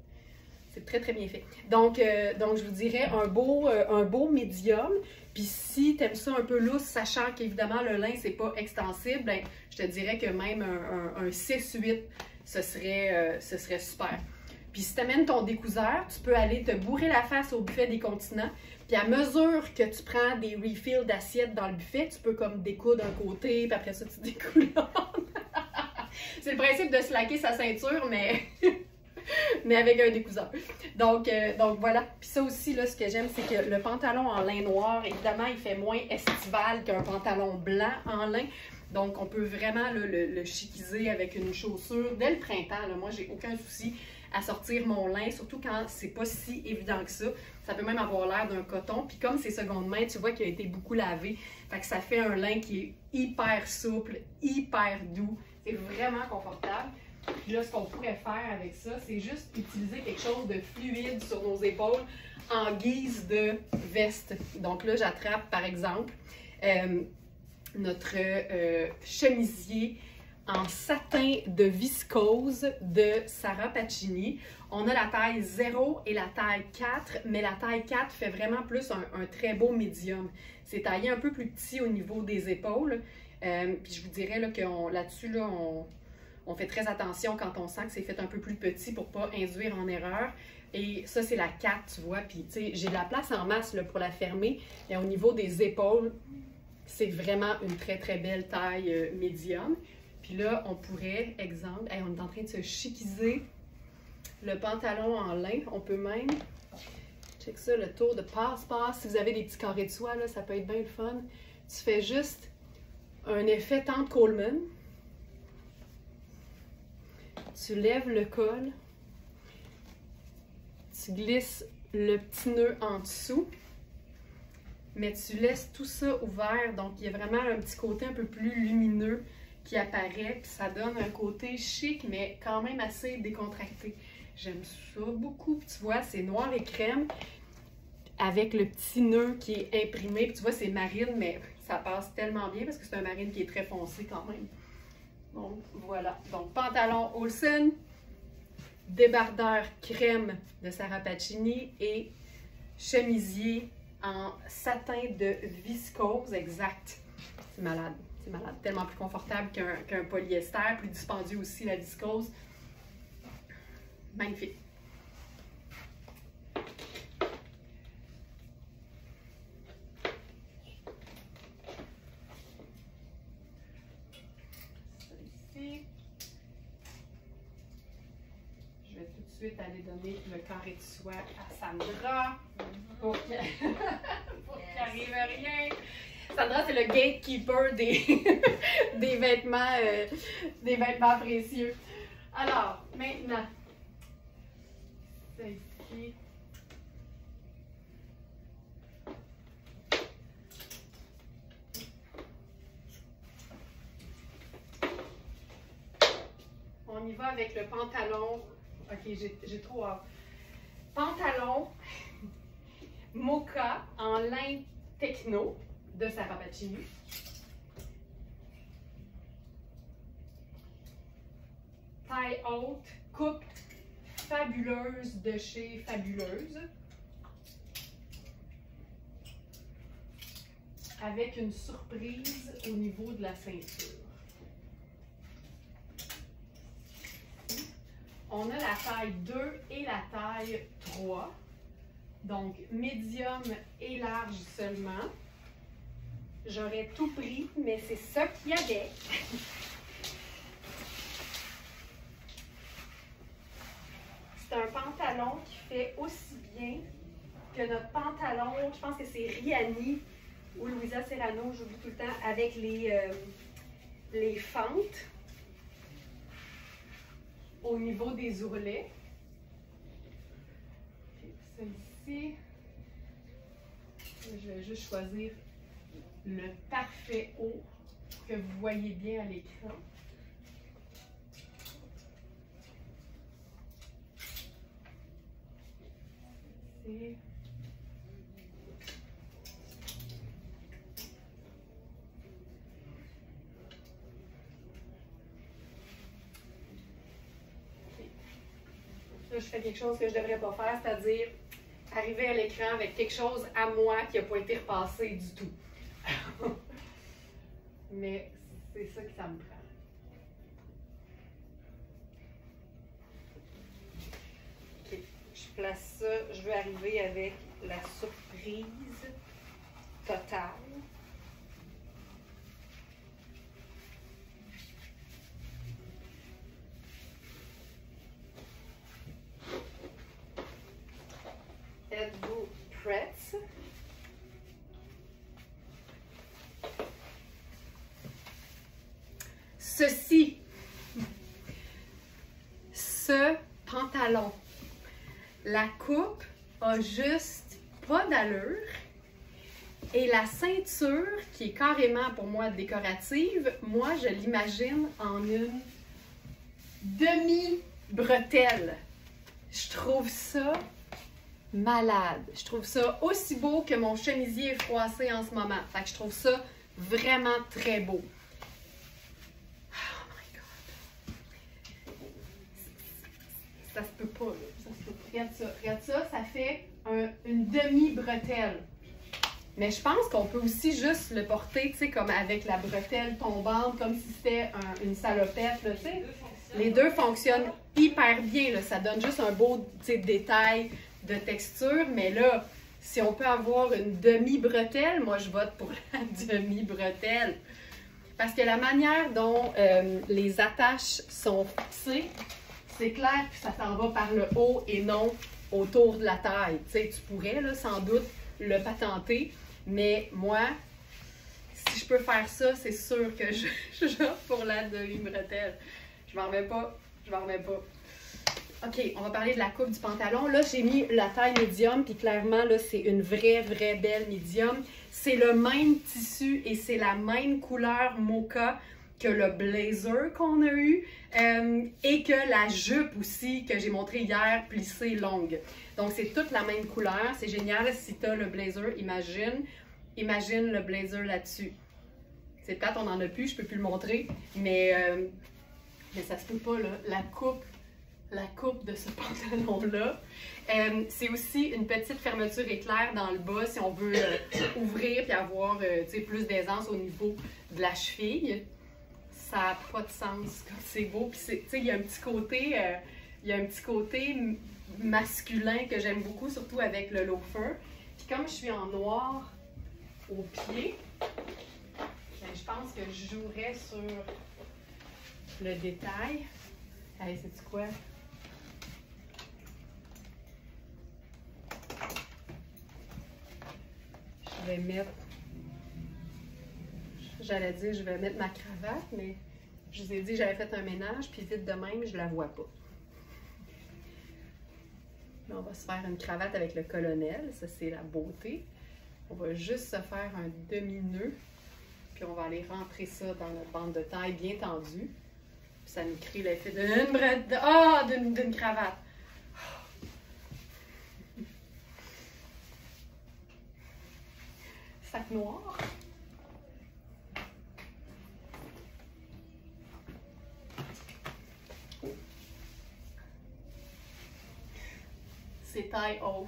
Speaker 1: C'est très bien fait. Donc je vous dirais un beau médium. Puis si tu aimes ça un peu loose, sachant qu'évidemment le lin, c'est pas extensible, ben, je te dirais que même un 6-8, ce serait super. Puis si tu amènes ton découseur, tu peux aller te bourrer la face au buffet des continents. Puis à mesure que tu prends des refills d'assiettes dans le buffet, tu peux comme découdre un côté, puis après ça, tu découles l'autre. C'est le principe de slacker sa ceinture, mais... mais avec un découseur. Donc voilà. Puis ça aussi, là, ce que j'aime, c'est que le pantalon en lin noir, évidemment, il fait moins estival qu'un pantalon blanc en lin. Donc, on peut vraiment là, le chiquiser avec une chaussure dès le printemps. Là. Moi, j'ai aucun souci à sortir mon lin, surtout quand c'est pas si évident que ça. Ça peut même avoir l'air d'un coton. Puis comme c'est seconde main, tu vois qu'il a été beaucoup lavé. Fait que ça fait un lin qui est hyper souple, hyper doux. C'est vraiment confortable. Puis là, ce qu'on pourrait faire avec ça, c'est juste utiliser quelque chose de fluide sur nos épaules en guise de veste. Donc là, j'attrape, par exemple, notre chemisier en satin de viscose de Sara Pacini. On a la taille 0 et la taille 4, mais la taille 4 fait vraiment plus un très beau médium. C'est taillé un peu plus petit au niveau des épaules. Puis je vous dirais là, que là-dessus, on fait très attention quand on sent que c'est fait un peu plus petit pour ne pas induire en erreur. Et ça, c'est la 4, tu vois. Puis, tu sais, j'ai de la place en masse là, pour la fermer. Et au niveau des épaules, c'est vraiment une très, très belle taille médium. Puis là, on pourrait, exemple, on est en train de se chiquiser le pantalon en lin. On peut même, check ça, le tour de passe-passe. Si vous avez des petits carrés de soie, là, ça peut être bien le fun. Tu fais juste un effet tante Coleman. Tu lèves le col. Tu glisses le petit nœud en dessous. Mais tu laisses tout ça ouvert. Donc, il y a vraiment un petit côté un peu plus lumineux qui apparaît. Puis ça donne un côté chic, mais quand même assez décontracté. J'aime ça beaucoup. Puis tu vois, c'est noir et crème avec le petit nœud qui est imprimé. Puis tu vois, c'est marine, mais ça passe tellement bien parce que c'est un marine qui est très foncé quand même. Donc, voilà. Donc, pantalon Olsen, débardeur crème de Sara Pacini et chemisier en satin de viscose, exact. C'est malade, c'est malade. Tellement plus confortable qu'un polyester, plus dispendieux aussi la viscose. Magnifique. Aller donner le carré de soie à Sandra pour qu'il n'arrive rien. Sandra, c'est le gatekeeper des vêtements précieux. Alors, maintenant, c'est ici. On y va avec le pantalon. Ok, j'ai trop hâte. Pantalon mocha en lin techno de Sara Pacini. Taille haute, coupe fabuleuse de chez Fabuleuse. Avec une surprise au niveau de la ceinture. On a la taille 2 et la taille 3. Donc, médium et large seulement. J'aurais tout pris, mais c'est ça qu'il y avait. C'est un pantalon qui fait aussi bien que notre pantalon, je pense que c'est Riani ou Louisa Serrano, j'oublie tout le temps, avec les fentes au niveau des ourlets. Celle-ci, je vais juste choisir le parfait haut pour que vous voyez bien à l'écran. Là, je fais quelque chose que je ne devrais pas faire, c'est-à-dire arriver à l'écran avec quelque chose à moi qui n'a pas été repassé du tout. Mais c'est ça que ça me prend. Ok, je place ça, je veux arriver avec la surprise totale. Êtes-vous prêts? Ce pantalon, la coupe a juste pas d'allure et la ceinture qui est carrément pour moi décorative, moi je l'imagine en une demi-bretelle. Je trouve ça malade. Je trouve ça aussi beau que mon chemisier froissé en ce moment. Fait que je trouve ça vraiment très beau. Oh my peut pas, là. Ça se peut pas. Regarde ça. Regarde ça, ça fait une demi-bretelle. Mais je pense qu'on peut aussi juste le porter, tu sais, comme avec la bretelle tombante, comme si c'était une salopette, là, tu sais. Les deux fonctionnent hyper bien, là. Ça donne juste un beau, tu sais, détail de texture. Mais là, si on peut avoir une demi-bretelle, moi, je vote pour la demi-bretelle. Parce que la manière dont les attaches sont fixées, c'est clair que ça s'en va par le haut et non autour de la taille. Tu sais, tu pourrais, là, sans doute, le patenter. Mais moi, si je peux faire ça, c'est sûr que j'opte pour la demi-bretelle. Je m'en remets pas. Je m'en remets pas. OK, on va parler de la coupe du pantalon. Là, j'ai mis la taille médium, puis clairement, là, c'est une vraie belle médium. C'est le même tissu et c'est la même couleur mocha que le blazer qu'on a eu et que la jupe aussi que j'ai montré hier, plissée longue. Donc, c'est toute la même couleur. C'est génial. Si tu as le blazer, imagine le blazer là-dessus. C'est plate, on n'en a plus, je peux plus le montrer, mais ça se peut pas, là. La coupe de ce pantalon-là. C'est aussi une petite fermeture éclair dans le bas si on veut ouvrir et avoir plus d'aisance au niveau de la cheville. Ça n'a pas de sens quand c'est beau. Puis il y a un petit côté, masculin que j'aime beaucoup, surtout avec le loafer. Puis comme je suis en noir au pied, ben, je pense que je jouerais sur le détail. Allez, sais-tu quoi? Je vais mettre... J'allais dire, je vais mettre ma cravate, mais je vous ai dit, j'avais fait un ménage, puis vite de même, je la vois pas. Là, on va se faire une cravate avec le colonel, ça c'est la beauté. On va juste se faire un demi-nœud, puis on va aller rentrer ça dans notre bande de taille bien tendue. Puis ça nous crée l'effet d'une cravate. Sac noir. C'est taille haute,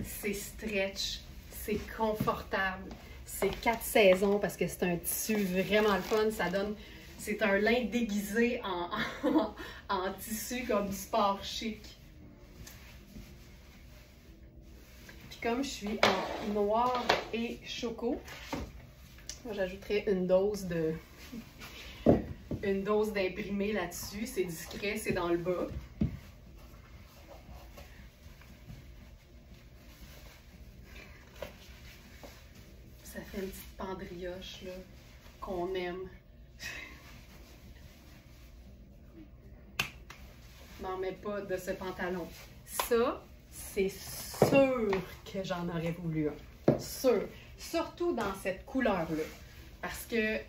Speaker 1: c'est stretch, c'est confortable, c'est 4 saisons parce que c'est un tissu vraiment le fun, ça donne, c'est un lin déguisé en tissu comme sport chic. Puis comme je suis en noir et choco, j'ajouterai une dose d'imprimé là-dessus, c'est discret, c'est dans le bas. Ça fait une petite pendrioche là qu'on aime. Je m'en mets pas de ce pantalon. Ça, c'est sûr que j'en aurais voulu un. Sûr. Surtout dans cette couleur-là. Parce que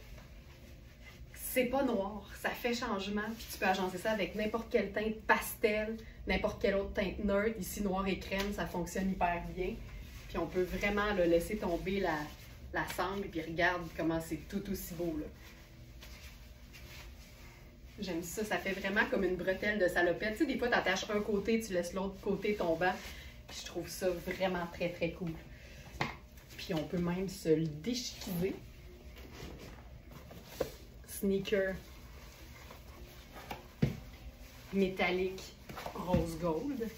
Speaker 1: c'est pas noir. Ça fait changement. Puis tu peux agencer ça avec n'importe quelle teinte pastel, n'importe quelle autre teinte neutre. Ici, noir et crème, ça fonctionne hyper bien. Puis on peut vraiment là, laisser tomber la sangle, puis regarde comment c'est tout aussi beau, là. J'aime ça, ça fait vraiment comme une bretelle de salopette. Tu sais, des fois, tu attaches un côté, tu laisses l'autre côté tombant. Puis je trouve ça vraiment très cool. Puis on peut même se le déchiquer. Sneaker métallique rose gold.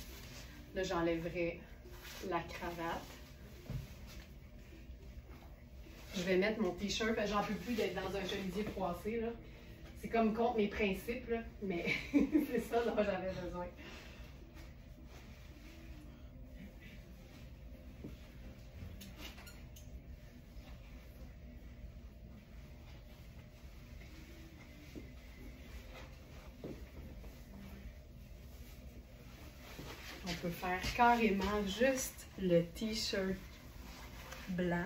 Speaker 1: Là, j'enlèverai la cravate. Je vais mettre mon t-shirt, j'en peux plus d'être dans un chemisier froissé, là. C'est comme contre mes principes, là, mais c'est ça dont j'avais besoin. On peut faire carrément juste le t-shirt blanc.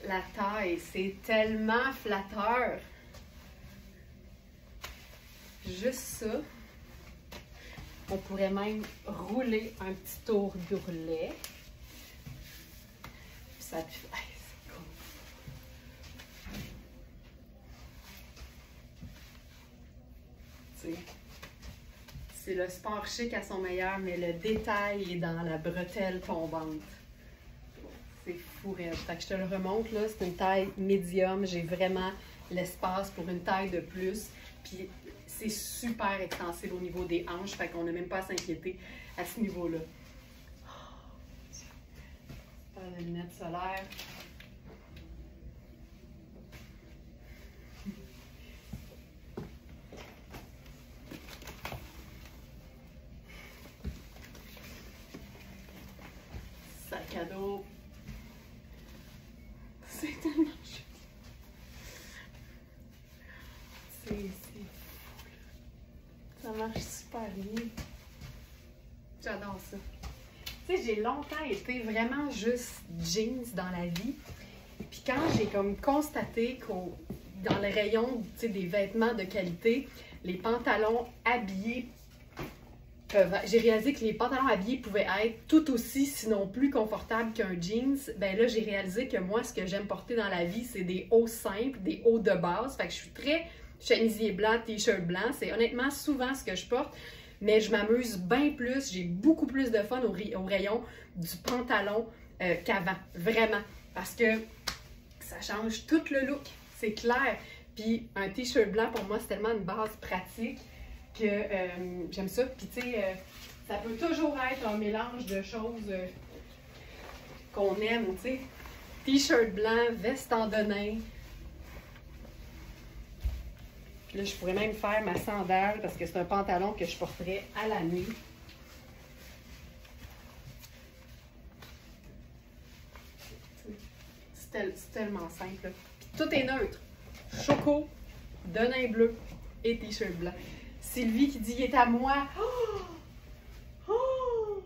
Speaker 1: La taille, c'est tellement flatteur. Juste ça. On pourrait même rouler un petit tour d'ourlet. Ça te fait... c'est cool. Tu sais. C'est le sport chic à son meilleur, mais le détail est dans la bretelle tombante. C'est fou raide. Fait que je te le remonte, là, c'est une taille médium. J'ai vraiment l'espace pour une taille de plus. Puis c'est super extensible au niveau des hanches, fait qu'on n'a même pas à s'inquiéter à ce niveau-là. Pas de lunettes solaires. Sac à dos. C'est tellement chouette. Ça marche super bien. J'adore ça. Tu sais, j'ai longtemps été vraiment juste jeans dans la vie. Puis quand j'ai comme constaté qu'au dans le rayon, tu sais, des vêtements de qualité, les pantalons habillés j'ai réalisé que les pantalons habillés pouvaient être tout aussi, sinon plus confortables qu'un jeans. Ben là, j'ai réalisé que moi, ce que j'aime porter dans la vie, c'est des hauts simples, des hauts de base. Fait que je suis très chemisier blanc, t-shirt blanc. C'est honnêtement souvent ce que je porte, mais je m'amuse bien plus. J'ai beaucoup plus de fun au rayon du pantalon qu'avant, vraiment. Parce que ça change tout le look, c'est clair. Puis un t-shirt blanc, pour moi, c'est tellement une base pratique que j'aime ça. Puis tu sais, ça peut toujours être un mélange de choses qu'on aime, tu sais. T-shirt blanc, veste en denim. Puis là, je pourrais même faire ma sandale parce que c'est un pantalon que je porterais à la nuit. C'est tellement simple. Puis tout est neutre. Choco, denim bleu et t-shirt blanc. Sylvie qui dit « Il est à moi! » Oh! Oh!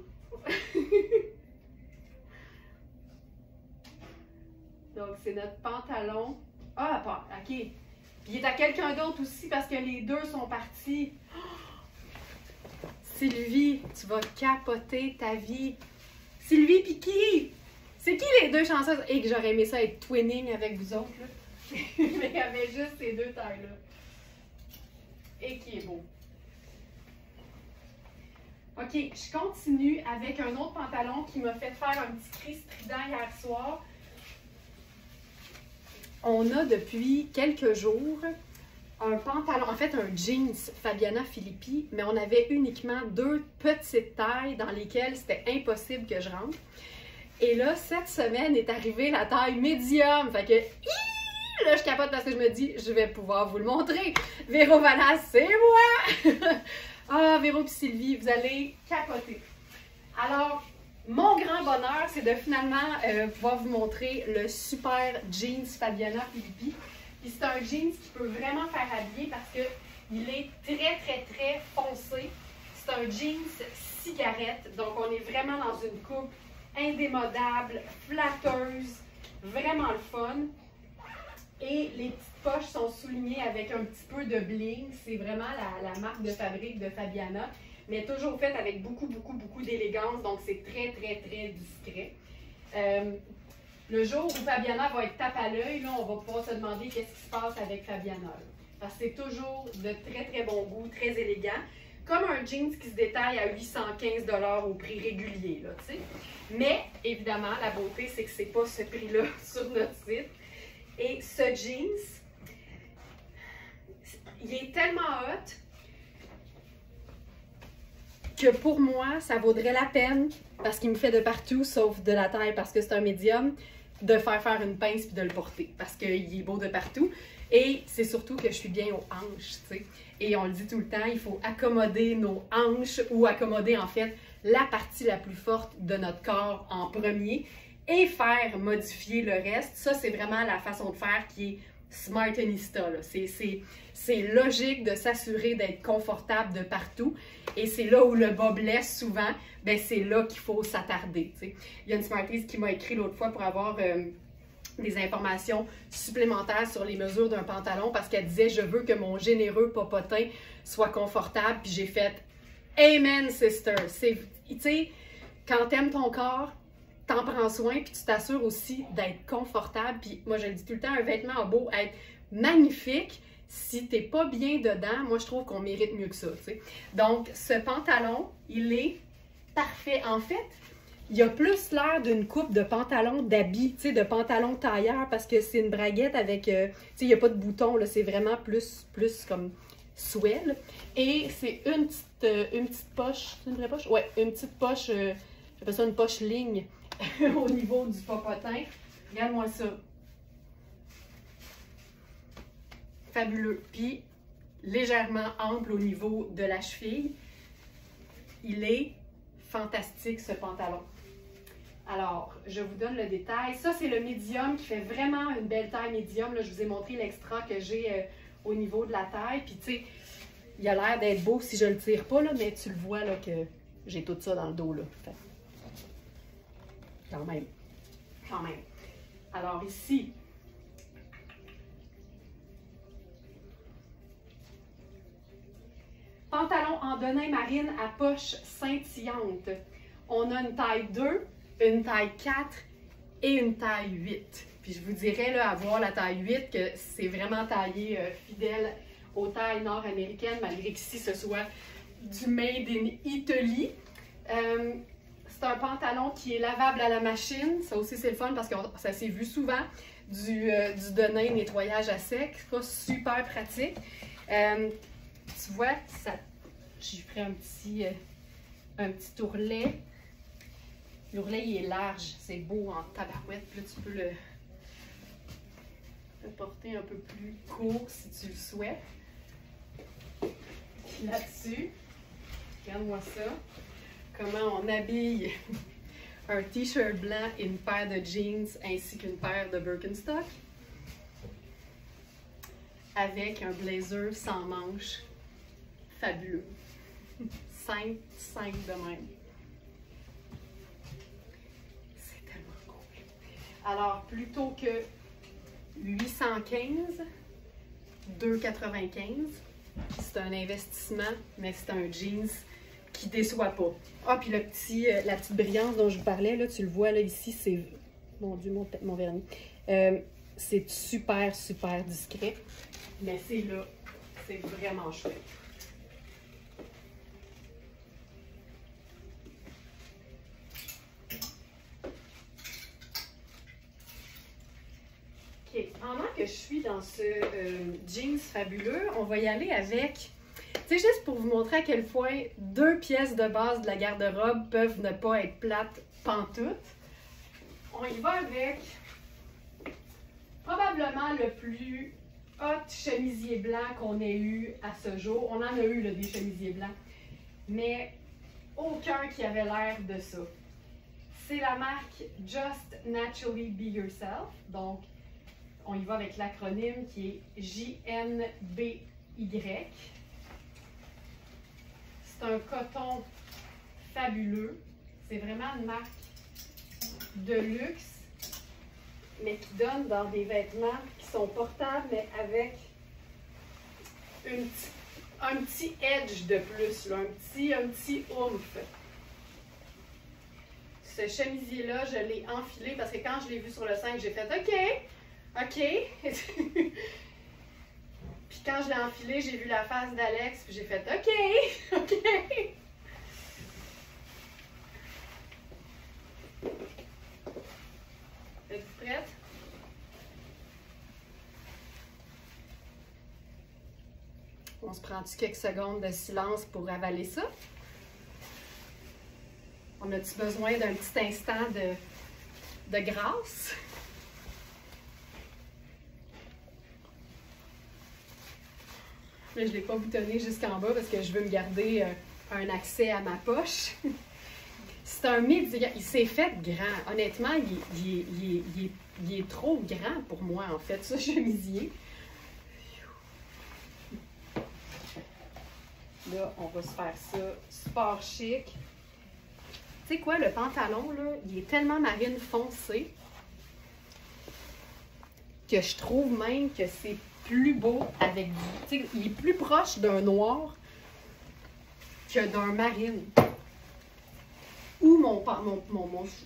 Speaker 1: Donc, c'est notre pantalon. Ah, OK. Puis, il est à quelqu'un d'autre aussi parce que les deux sont partis. Oh! Sylvie, tu vas capoter ta vie. Sylvie, puis qui? C'est qui les deux chanceuses? Et que j'aurais aimé ça être twinning avec vous autres, là. Mais il y avait juste ces deux tailles-là. Et qui est beau. OK, je continue avec un autre pantalon qui m'a fait faire un petit cri strident hier soir. On a depuis quelques jours un pantalon, en fait un jeans Fabiana Filippi, mais on avait uniquement deux petites tailles dans lesquelles c'était impossible que je rentre. Et là, cette semaine est arrivée la taille médium. Fait que là, je capote parce que je me dis, je vais pouvoir vous le montrer. Véro Valas, c'est moi! Ah, Véro et Sylvie, vous allez capoter. Alors, mon grand bonheur, c'est de finalement pouvoir vous montrer le super jeans Fabiana Filippi. Puis c'est un jeans qui peut vraiment faire habiller parce qu'il est très foncé. C'est un jeans cigarette, donc on est vraiment dans une coupe indémodable, flatteuse, vraiment le fun. Et les petites poches sont soulignées avec un petit peu de bling. C'est vraiment la marque de fabrique de Fabiana, mais toujours faite avec beaucoup d'élégance, donc c'est très discret. Le jour où Fabiana va être tape à l'œil, on va pouvoir se demander qu'est-ce qui se passe avec Fabiana. Parce que c'est toujours de très bon goût, très élégant. Comme un jeans qui se détaille à 815 $ au prix régulier, là, tu sais. Mais, évidemment, la beauté, c'est que c'est pas ce prix-là sur notre site. Et ce jeans, il est tellement hot que pour moi, ça vaudrait la peine, parce qu'il me fait de partout, sauf de la taille, parce que c'est un médium, de faire une pince puis de le porter, parce qu'il est beau de partout. Et c'est surtout que je suis bien aux hanches, tu sais. Et on le dit tout le temps, il faut accommoder nos hanches ou accommoder en fait la partie la plus forte de notre corps en premier et faire modifier le reste. Ça, c'est vraiment la façon de faire qui est Smartenista. C'est logique de s'assurer d'être confortable de partout. Et c'est là où le bas blesse souvent, ben c'est là qu'il faut s'attarder. Il y a une Smarties qui m'a écrit l'autre fois pour avoir des informations supplémentaires sur les mesures d'un pantalon parce qu'elle disait « Je veux que mon généreux popotin soit confortable. » Puis j'ai fait « Amen, sister! » Tu sais, quand t'aimes ton corps, t'en prends soin puis tu t'assures aussi d'être confortable. Puis moi, je le dis tout le temps, un vêtement a beau être magnifique. si t'es pas bien dedans, moi je trouve qu'on mérite mieux que ça, tu sais. Donc, ce pantalon, il est parfait. En fait, il y a plus l'air d'une coupe de pantalon d'habit, tu sais, de pantalon tailleur, parce que c'est une braguette avec, tu sais, il n'y a pas de bouton, là, c'est vraiment plus comme swell. Et c'est une petite poche, c'est une vraie poche? Ouais, une petite poche, j'appelle ça une poche ligne au niveau du popotin. Regarde-moi ça. Fabuleux. Puis, légèrement ample au niveau de la cheville. Il est fantastique, ce pantalon. Alors, je vous donne le détail. Ça, c'est le médium qui fait vraiment une belle taille médium. Là, je vous ai montré l'extra que j'ai au niveau de la taille. Puis, tu sais, il a l'air d'être beau si je le tire pas, là, mais tu le vois là, que j'ai tout ça dans le dos. Là. Fait, quand même. Quand même. Alors, ici, pantalon en denim marine à poche scintillante. On a une taille 2, une taille 4 et une taille 8. Puis je vous dirais, là, à voir la taille 8, que c'est vraiment taillé fidèle aux tailles nord-américaines, malgré qu'ici ce soit du Made in Italy. C'est un pantalon qui est lavable à la machine. Ça aussi, c'est le fun parce que ça s'est vu souvent, du denim nettoyage à sec. C'est pas super pratique. Tu vois, j'ai pris un petit ourlet. L'ourlet, il est large. C'est beau en tabarouette. Puis là, tu peux le porter un peu plus court si tu le souhaites. Là-dessus, regarde-moi ça. Comment on habille un t-shirt blanc et une paire de jeans ainsi qu'une paire de Birkenstock avec un blazer sans manches fabuleux. Simple de même. C'est tellement cool. Alors, plutôt que 815, 295, c'est un investissement, mais c'est un jeans qui déçoit pas. Ah, puis la petite brillance dont je vous parlais, là, tu le vois, là, ici, c'est... Mon Dieu, mon vernis. C'est super, super discret. Mais c'est là, c'est vraiment chouette. OK, pendant que je suis dans ce jeans fabuleux, on va y aller avec... Tu sais, juste pour vous montrer à quel point 2 pièces de base de la garde-robe peuvent ne pas être plates pantoute. On y va avec probablement le plus hot chemisier blanc qu'on ait eu à ce jour. On en a eu là, des chemisiers blancs, mais aucun qui avait l'air de ça. C'est la marque Just Naturally Be Yourself. Donc, on y va avec l'acronyme qui est JNBY. C'est un coton fabuleux. C'est vraiment une marque de luxe, mais qui donne dans des vêtements qui sont portables, mais avec un petit edge de plus, là, un petit oomph. Ce chemisier-là, je l'ai enfilé parce que quand je l'ai vu sur le 5, j'ai fait OK, OK. Puis quand je l'ai enfilé, j'ai vu la face d'Alex, puis j'ai fait OK, OK. Êtes-vous prête? On se prend-tu quelques secondes de silence pour avaler ça? On a-tu besoin d'un petit instant de grâce? Là, je ne l'ai pas boutonné jusqu'en bas parce que je veux me garder un accès à ma poche. C'est un médium. Il s'est fait grand. Honnêtement, il est trop grand pour moi, en fait, ce chemisier. Là, on va se faire ça super chic. Tu sais quoi, le pantalon, là, il est tellement marine foncé que je trouve même que c'est plus beau avec du... Tu sais, il est plus proche d'un noir que d'un marine. Ou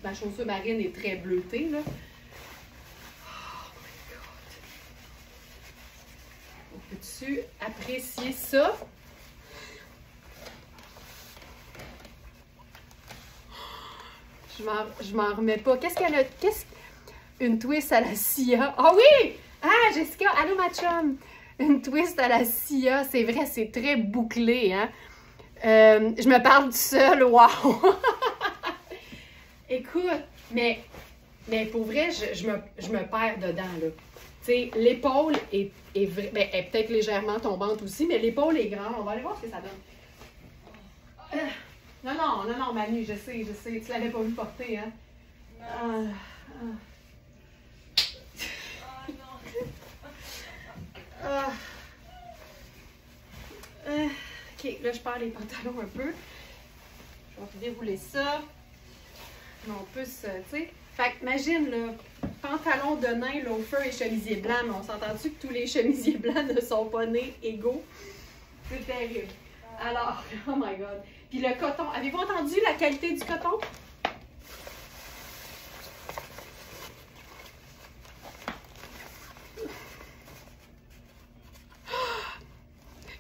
Speaker 1: ma chaussure marine est très bleutée, là. Oh my God! Peux-tu apprécier ça? Je m'en remets pas. Qu'est-ce qu'elle a? Une twist à la Sia. Ah oui! Ah, Jessica, allô ma chum! Une twist à la Sia. C'est vrai, c'est très bouclé, hein? Je me parle du seul, wow! Écoute, mais pour vrai, je me perds dedans, là. Tu sais, l'épaule est peut-être légèrement tombante aussi, mais l'épaule est grande. On va aller voir ce que ça donne. Non, Manu, je sais. Tu l'avais pas vu porter, hein? Non. OK, là, je perds les pantalons un peu. Je vais dérouler ça. Mais on peut se, tu sais... Fait que, imagine, là, pantalon de nain, loafer et chemisier blanc, mais on s'entend-tu que tous les chemisiers blancs ne sont pas nés égaux? C'est terrible. Alors, oh my God. Puis le coton, avez-vous entendu la qualité du coton?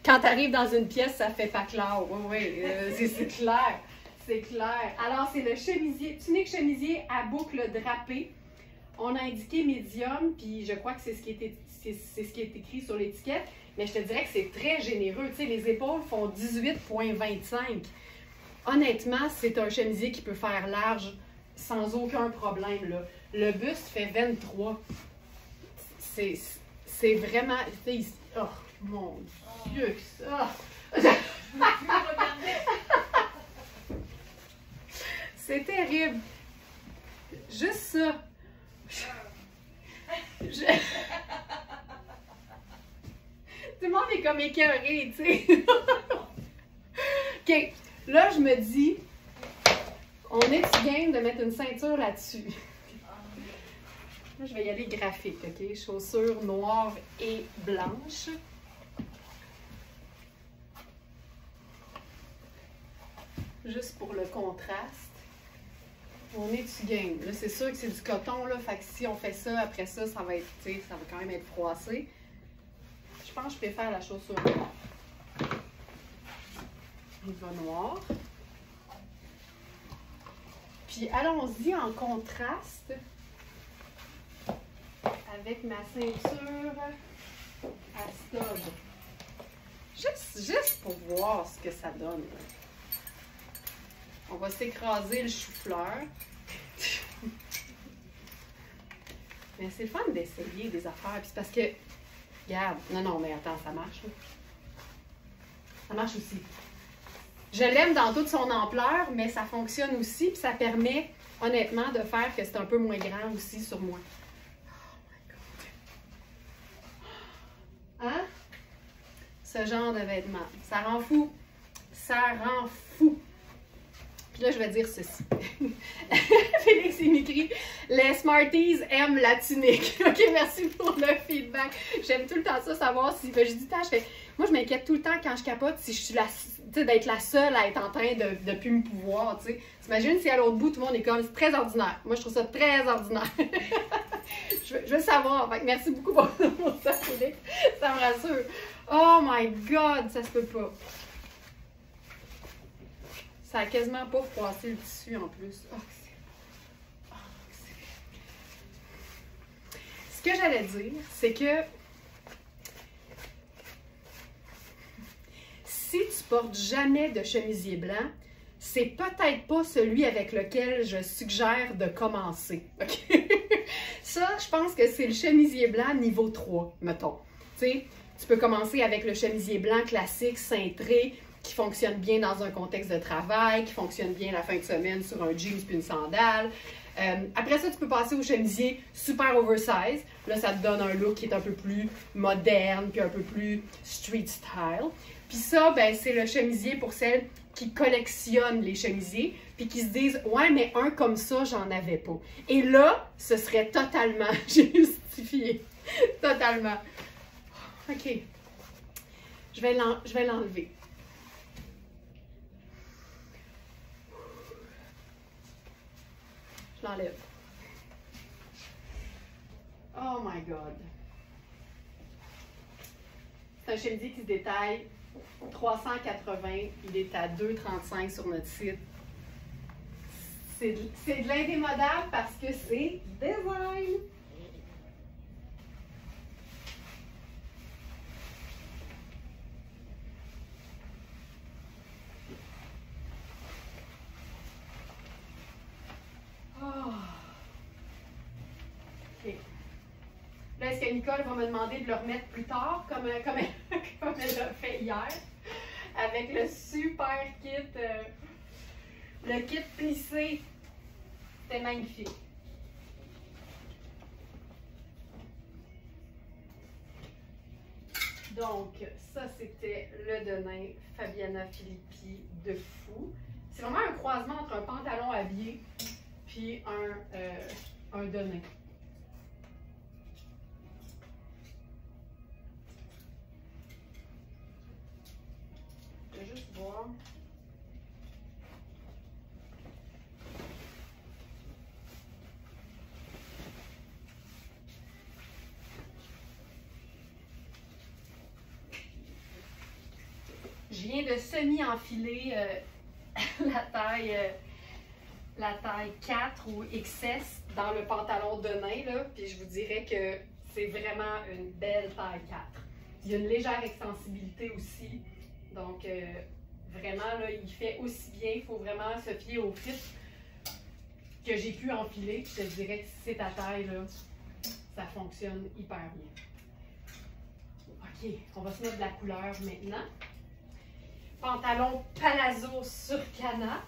Speaker 1: Quand tu arrives dans une pièce, ça fait pas clair. Oui, c'est clair. C'est clair. Alors, c'est le chemisier, tunique chemisier à boucle drapée. On a indiqué médium, puis je crois que c'est ce qui est écrit sur l'étiquette. Mais je te dirais que c'est très généreux. Tu sais, les épaules font 18,25. Honnêtement, c'est un chemisier qui peut faire large sans aucun problème, là. Le buste fait 23. C'est vraiment... Oh, mon Dieu, que ça! C'est terrible. Juste ça. Tout le monde est comme écœuré, tu sais. OK. Là, je me dis, on est-tu game de mettre une ceinture là-dessus? Là, je vais y aller graphique, OK? Chaussures noires et blanches. Juste pour le contraste. On est-tu game? Là, c'est sûr que c'est du coton, là. Fait que si on fait ça, après ça, ça va être, tu sais, ça va quand même être froissé. Je pense que je préfère la chaussure noire. Il va noir. Puis allons-y en contraste avec ma ceinture à stud. Juste pour voir ce que ça donne. On va s'écraser le chou-fleur. Mais c'est le fun d'essayer des affaires. Puis c'est parce que, regarde, non, mais attends, ça marche. Là. Ça marche aussi. Je l'aime dans toute son ampleur, mais ça fonctionne aussi. Puis ça permet, honnêtement, de faire que c'est un peu moins grand aussi sur moi. Oh my God. Hein? Ce genre de vêtements. Ça rend fou. Ça rend fou. Puis là, je vais dire ceci. Félix, il m'écrit « Les Smarties aiment la tunique. » OK, merci pour le feedback. J'aime tout le temps ça, savoir si... Ben, je dis, moi, je m'inquiète tout le temps quand je capote si je suis d'être la seule à être en train de ne plus me pouvoir, tu sais. T'imagines si à l'autre bout, tout le monde est comme, c'est très ordinaire. Moi, je trouve ça très ordinaire. je veux savoir. Fait que merci beaucoup pour ça, Félix. Ça me rassure. Oh my God, ça se peut pas. Ça a quasiment pas froissé le tissu en plus. Ce que j'allais dire, c'est que si tu portes jamais de chemisier blanc, c'est peut-être pas celui avec lequel je suggère de commencer. Okay? Ça, je pense que c'est le chemisier blanc niveau 3, mettons. Tu sais, tu peux commencer avec le chemisier blanc classique, cintré, qui fonctionne bien dans un contexte de travail, qui fonctionne bien la fin de semaine sur un jeans puis une sandale. Après ça, tu peux passer au chemisier super oversize. Là, ça te donne un look qui est un peu plus moderne, puis un peu plus street style. Puis ça, ben, c'est le chemisier pour celles qui collectionnent les chemisiers, puis qui se disent « Ouais, mais un comme ça, j'en avais pas. » Et là, ce serait totalement justifié. Totalement. OK. Je vais l'enlever. Je l'enlève. Oh my God. C'est un chemisier qui se détaille 380. Il est à 2,35 sur notre site. C'est de l'indémodable parce que c'est design. OK. Là, est-ce que Nicole va me demander de le remettre plus tard, comme elle l'a fait hier, avec le super kit, le kit plissé. C'était magnifique. Donc, ça, c'était le Denain Fabiana Filippi de fou. C'est vraiment un croisement entre un pantalon habillé puis un Denain. Je vais juste voir. Je viens de semi-enfiler la taille 4 ou XS dans le pantalon Denain, là, puis je vous dirais que c'est vraiment une belle taille 4. Il y a une légère extensibilité aussi, donc vraiment, là, il fait aussi bien. Il faut vraiment se fier au fit que j'ai pu enfiler. Je te dirais que si c'est ta taille, là, ça fonctionne hyper bien. OK, on va se mettre de la couleur maintenant. Pantalon palazzo sur canat.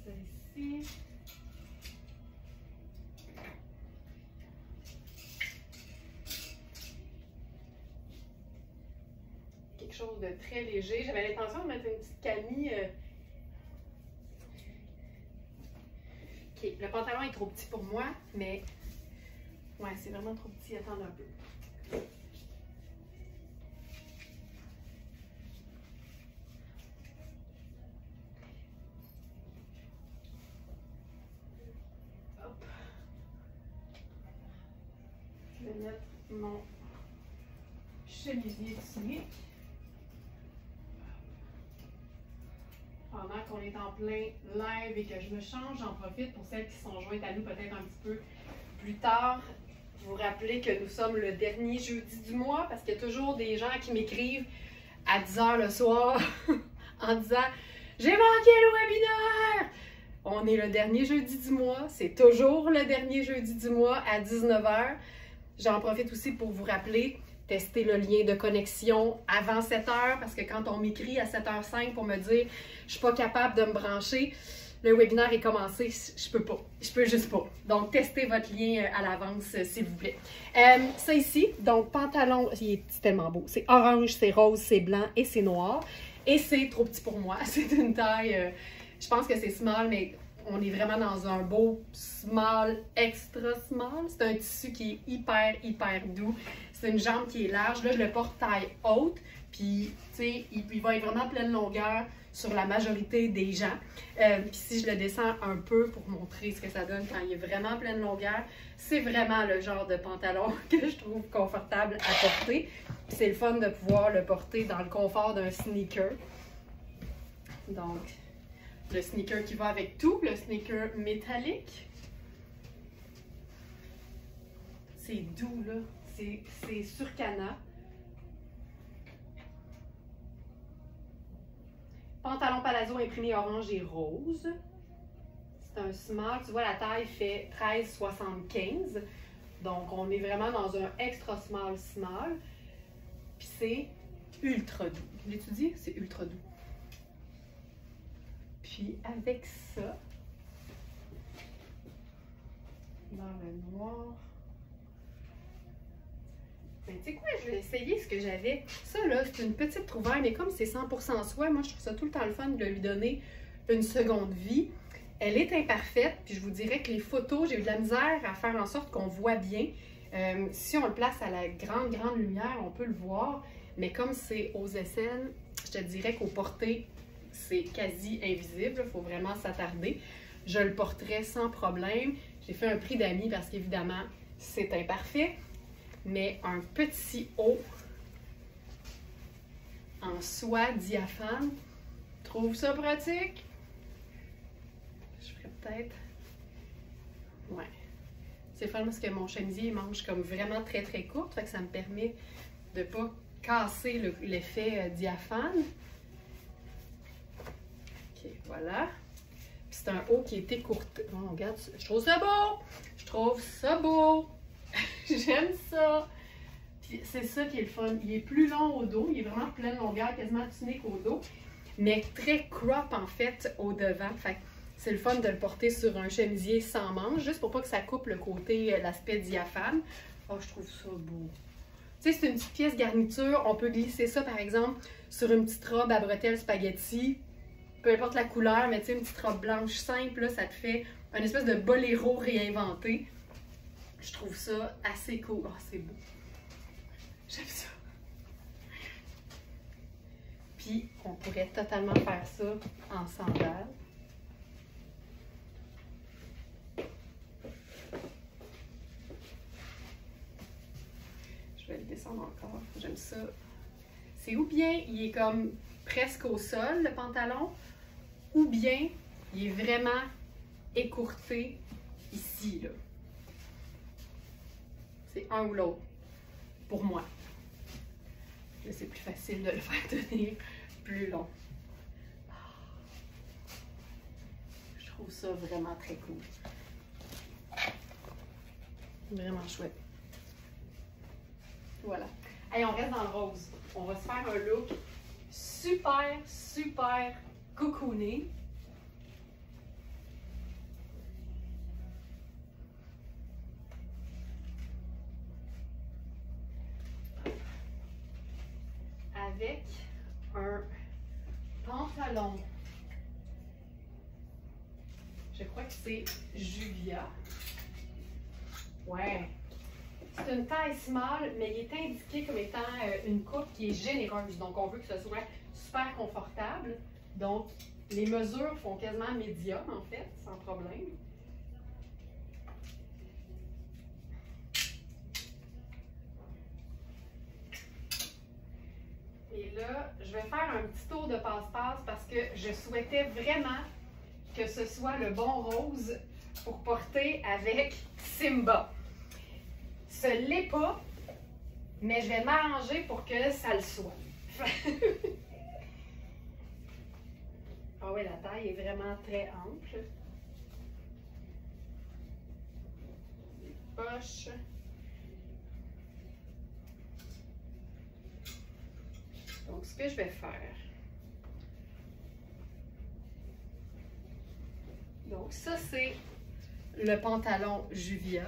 Speaker 1: Celle-ci. Quelque chose de très léger. J'avais l'intention de mettre une petite camie. OK, le pantalon est trop petit pour moi, mais ouais, c'est vraiment trop petit. Attends un peu. Hop. Je vais mettre mon chemisier tunique. Pendant qu'on est en plein live et que je me change, j'en profite pour celles qui sont jointes à nous peut-être un petit peu plus tard. Vous rappeler que nous sommes le dernier jeudi du mois parce qu'il y a toujours des gens qui m'écrivent à 10 h le soir en disant « J'ai manqué le webinaire! » On est le dernier jeudi du mois. C'est toujours le dernier jeudi du mois à 19 h. J'en profite aussi pour vous rappeler tester le lien de connexion avant 7 h parce que quand on m'écrit à 7h05 pour me dire je suis pas capable de me brancher, le webinaire est commencé, je peux pas, je peux juste pas. Donc testez votre lien à l'avance s'il vous plaît. Ça ici, donc pantalon, c'est tellement beau, c'est orange, c'est rose, c'est blanc et c'est noir et c'est trop petit pour moi, c'est une taille, je pense que c'est small mais on est vraiment dans un beau small, extra small. C'est un tissu qui est hyper doux. C'est une jambe qui est large. Là, je le porte taille haute. Puis, tu sais, il va être vraiment pleine longueur sur la majorité des gens. Puis si je le descends un peu pour montrer ce que ça donne quand il est vraiment pleine longueur, c'est vraiment le genre de pantalon que je trouve confortable à porter. Puis c'est le fun de pouvoir le porter dans le confort d'un sneaker. Donc, le sneaker qui va avec tout, le sneaker métallique. C'est doux, là. C'est sur canat. Pantalon palazzo imprimé orange et rose. C'est un small. Tu vois, la taille fait 13,75. Donc, on est vraiment dans un extra small. Puis c'est ultra doux. L'as-tu dit? C'est ultra doux. Puis avec ça, dans le noir, ben, tu sais quoi, je vais essayer ce que j'avais. Ça là, c'est une petite trouvaille, mais comme c'est 100% soie, moi je trouve ça tout le temps le fun de lui donner une seconde vie. Elle est imparfaite, puis je vous dirais que les photos, j'ai eu de la misère à faire en sorte qu'on voit bien. Si on le place à la grande lumière, on peut le voir, mais comme c'est aux aisselles, je te dirais qu'au porté, c'est quasi invisible. Il faut vraiment s'attarder. Je le porterai sans problème. J'ai fait un prix d'amis parce qu'évidemment, c'est imparfait. Mais un petit haut en soie diaphane, trouve ça pratique? Je ferais peut-être... Ouais. C'est fun parce que mon chemisier mange comme vraiment très très court, fait que ça me permet de ne pas casser l'effet diaphane. Ok, voilà. Puis c'est un haut qui est écourté. Oh, regarde, je trouve ça beau! Je trouve ça beau! J'aime ça! Puis c'est ça qui est le fun. Il est plus long au dos, il est vraiment pleine longueur, quasiment tunique au dos, mais très crop en fait au devant. Fait que c'est le fun de le porter sur un chemisier sans manches, juste pour pas que ça coupe le côté, l'aspect diaphane. Oh, je trouve ça beau. Tu sais, c'est une petite pièce garniture. On peut glisser ça, par exemple, sur une petite robe à bretelles spaghetti. Peu importe la couleur, mais tu sais, une petite robe blanche simple, là, ça te fait une espèce de boléro réinventé. Je trouve ça assez cool. Oh, c'est beau. J'aime ça. Puis, on pourrait totalement faire ça en sandales. Je vais le descendre encore. J'aime ça. C'est ou bien il est comme presque au sol, le pantalon, ou bien il est vraiment écourté ici, là. C'est un ou l'autre, pour moi. Là, c'est plus facile de le faire tenir plus long. Je trouve ça vraiment très cool. Vraiment chouette. Voilà. Allez, on reste dans le rose. On va se faire un look super, super cocooné. Avec un pantalon. Je crois que c'est Julia. Ouais. C'est une taille small, mais il est indiqué comme étant une coupe qui est généreuse. Donc, on veut que ce soit super confortable. Donc, les mesures font quasiment médium, en fait, sans problème. Et là, je vais faire un petit tour de passe-passe parce que je souhaitais vraiment que ce soit le bon rose pour porter avec Simba. Ce l'est pas, mais je vais m'arranger pour que ça le soit. Ah oui, la taille est vraiment très ample. Les poches. Donc, ce que je vais faire. Donc, ça, c'est le pantalon Juvia.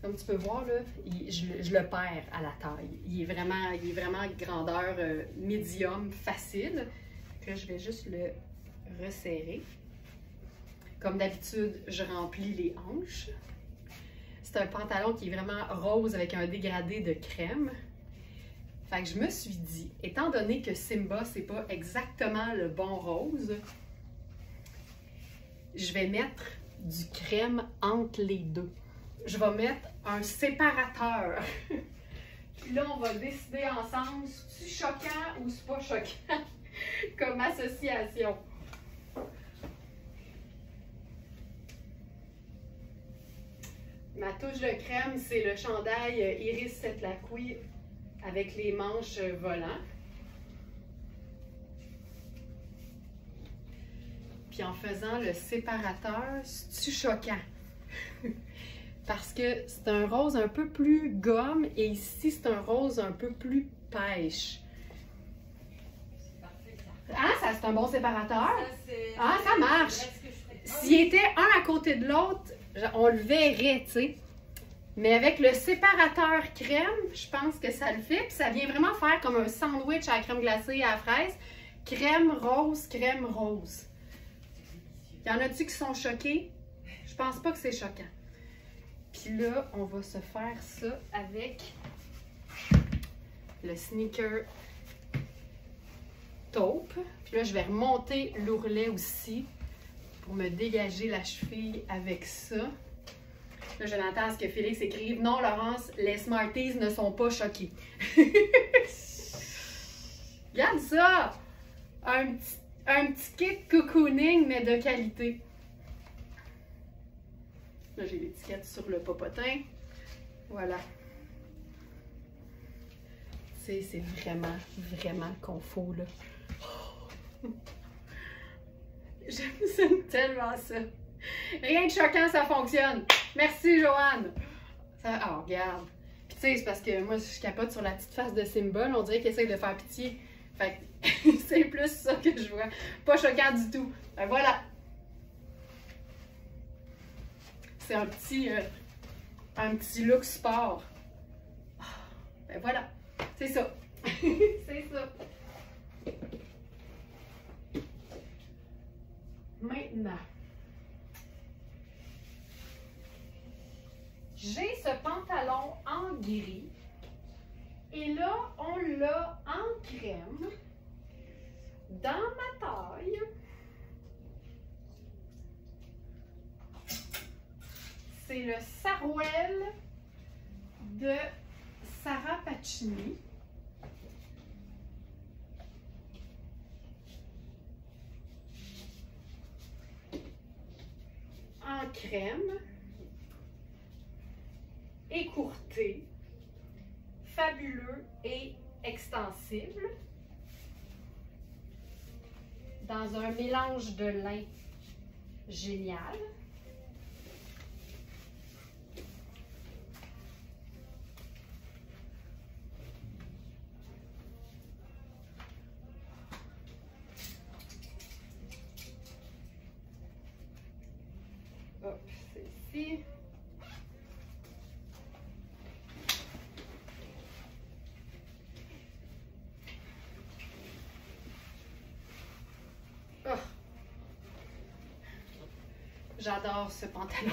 Speaker 1: Comme tu peux voir, là, je le perds à la taille. Il est vraiment grandeur médium, facile. Là, je vais juste le resserrer. Comme d'habitude, je remplis les hanches. C'est un pantalon qui est vraiment rose avec un dégradé de crème. Fait que je me suis dit, étant donné que Simba, c'est pas exactement le bon rose, je vais mettre du crème entre les deux. Je vais mettre un séparateur. Puis là, on va décider ensemble si c'est choquant ou c'est pas choquant comme association. Ma touche de crème, c'est le chandail Iris Setlaqui avec les manches volants. Puis en faisant le séparateur, c'est choquant. Parce que c'est un rose un peu plus gomme et ici, c'est un rose un peu plus pêche. Ah, ça, c'est un bon séparateur? Ah, ça marche! S'il était un à côté de l'autre, on le verrait, tu sais. Mais avec le séparateur crème, je pense que ça le fait. Puis ça vient vraiment faire comme un sandwich à la crème glacée et à la fraise. Crème rose, crème rose. Y en a-tu qui sont choqués? Je pense pas que c'est choquant. Puis là, on va se faire ça avec le sneaker taupe. Puis là, je vais remonter l'ourlet aussi pour me dégager la cheville avec ça. Là, je m'attends à ce que Félix écrive « Non, Laurence, les Smarties ne sont pas choqués. » Regarde ça! Un petit kit cocooning, mais de qualité. Là, j'ai l'étiquette sur le popotin. Voilà. C'est vraiment, vraiment confort, là. J'aime tellement ça. Rien de choquant, ça fonctionne. Merci, Joanne. Ça, oh, regarde. Puis tu sais, c'est parce que moi, je capote sur la petite face de Simba. On dirait qu'il essaie de faire pitié. Fait que c'est plus ça que je vois. Pas choquant du tout. Ben voilà. C'est un petit look sport. Ben voilà. C'est ça. C'est ça. Maintenant, j'ai ce pantalon en gris et là, on l'a en crème dans ma taille. C'est le Sarouel de Sarah Pacini. En crème, écourté, fabuleux et extensible, dans un mélange de lin génial. Hop, c'est ici. Oh. J'adore ce pantalon.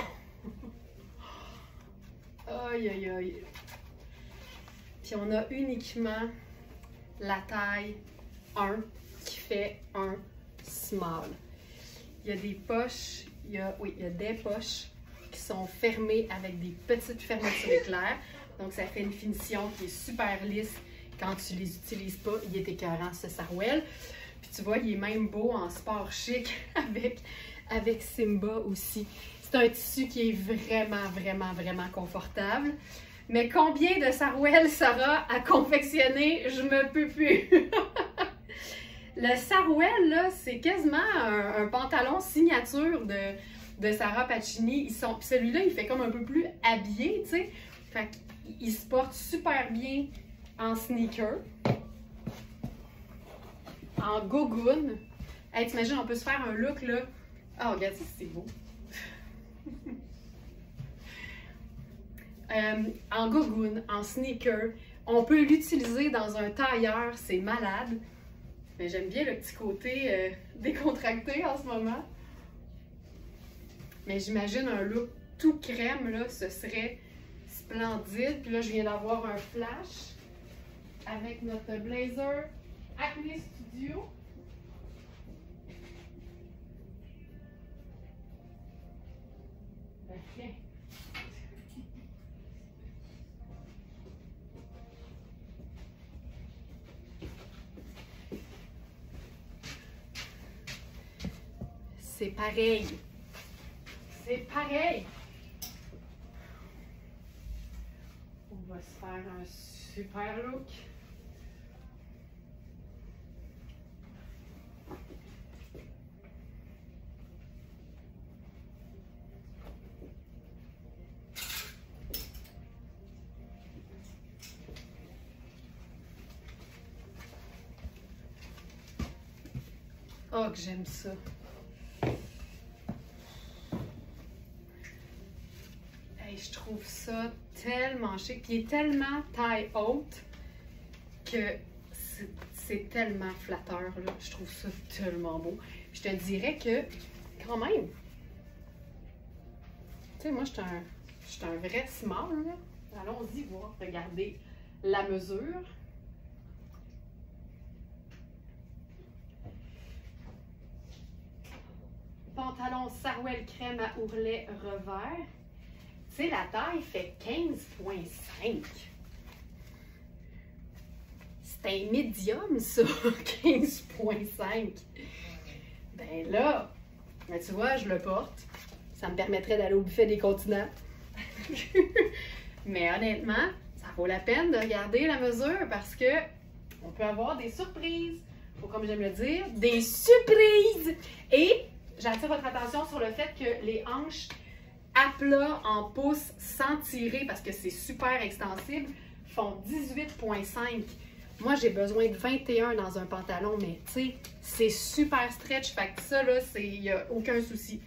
Speaker 1: Aïe, aïe, aïe. Puis on a uniquement la taille 1 qui fait un small. Il y a des poches. Il y a des poches qui sont fermées avec des petites fermetures éclairs. Donc, ça fait une finition qui est super lisse quand tu les utilises pas. Il est écœurant, ce Sarouel. Puis tu vois, il est même beau en sport chic avec Simba aussi. C'est un tissu qui est vraiment, vraiment, vraiment confortable. Mais combien de Sarouel Sarah a confectionné? Je me peux plus. Le Sarouel, là, c'est quasiment un pantalon signature de Sarah Pacini. Celui-là, il fait comme un peu plus habillé, tu sais. Fait qu'il se porte super bien en sneaker, en gogoon. Hey, t'imagines, on peut se faire un look, là. Oh, regarde, c'est beau. En gogoon, en sneaker. On peut l'utiliser dans un tailleur, c'est malade. Mais j'aime bien le petit côté décontracté en ce moment. Mais j'imagine un look tout crème, là, ce serait splendide. Puis là, je viens d'avoir un flash avec notre blazer Acne Studio. Ben, tiens. C'est pareil. C'est pareil. On va se faire un super look. Oh, que j'aime ça. Hey, je trouve ça tellement chic. Puis il est tellement taille haute que c'est tellement flatteur, là. Je trouve ça tellement beau. Je te dirais que, quand même, tu sais, moi, je suis un vrai small, là. Allons-y voir, regardez la mesure. pantalon Sarouel crème à ourlet revers. Tu sais, la taille fait 15,5. C'est un médium, ça, 15,5. Ben là, ben tu vois, je le porte. Ça me permettrait d'aller au buffet des continents. Mais honnêtement, ça vaut la peine de regarder la mesure parce que on peut avoir des surprises. Ou comme j'aime le dire, des surprises! Et j'attire votre attention sur le fait que les hanches à plat en pouces sans tirer, parce que c'est super extensible, font 18,5. Moi, j'ai besoin de 21 dans un pantalon, mais tu sais, c'est super stretch. Fait que ça, là, il n'y a aucun souci.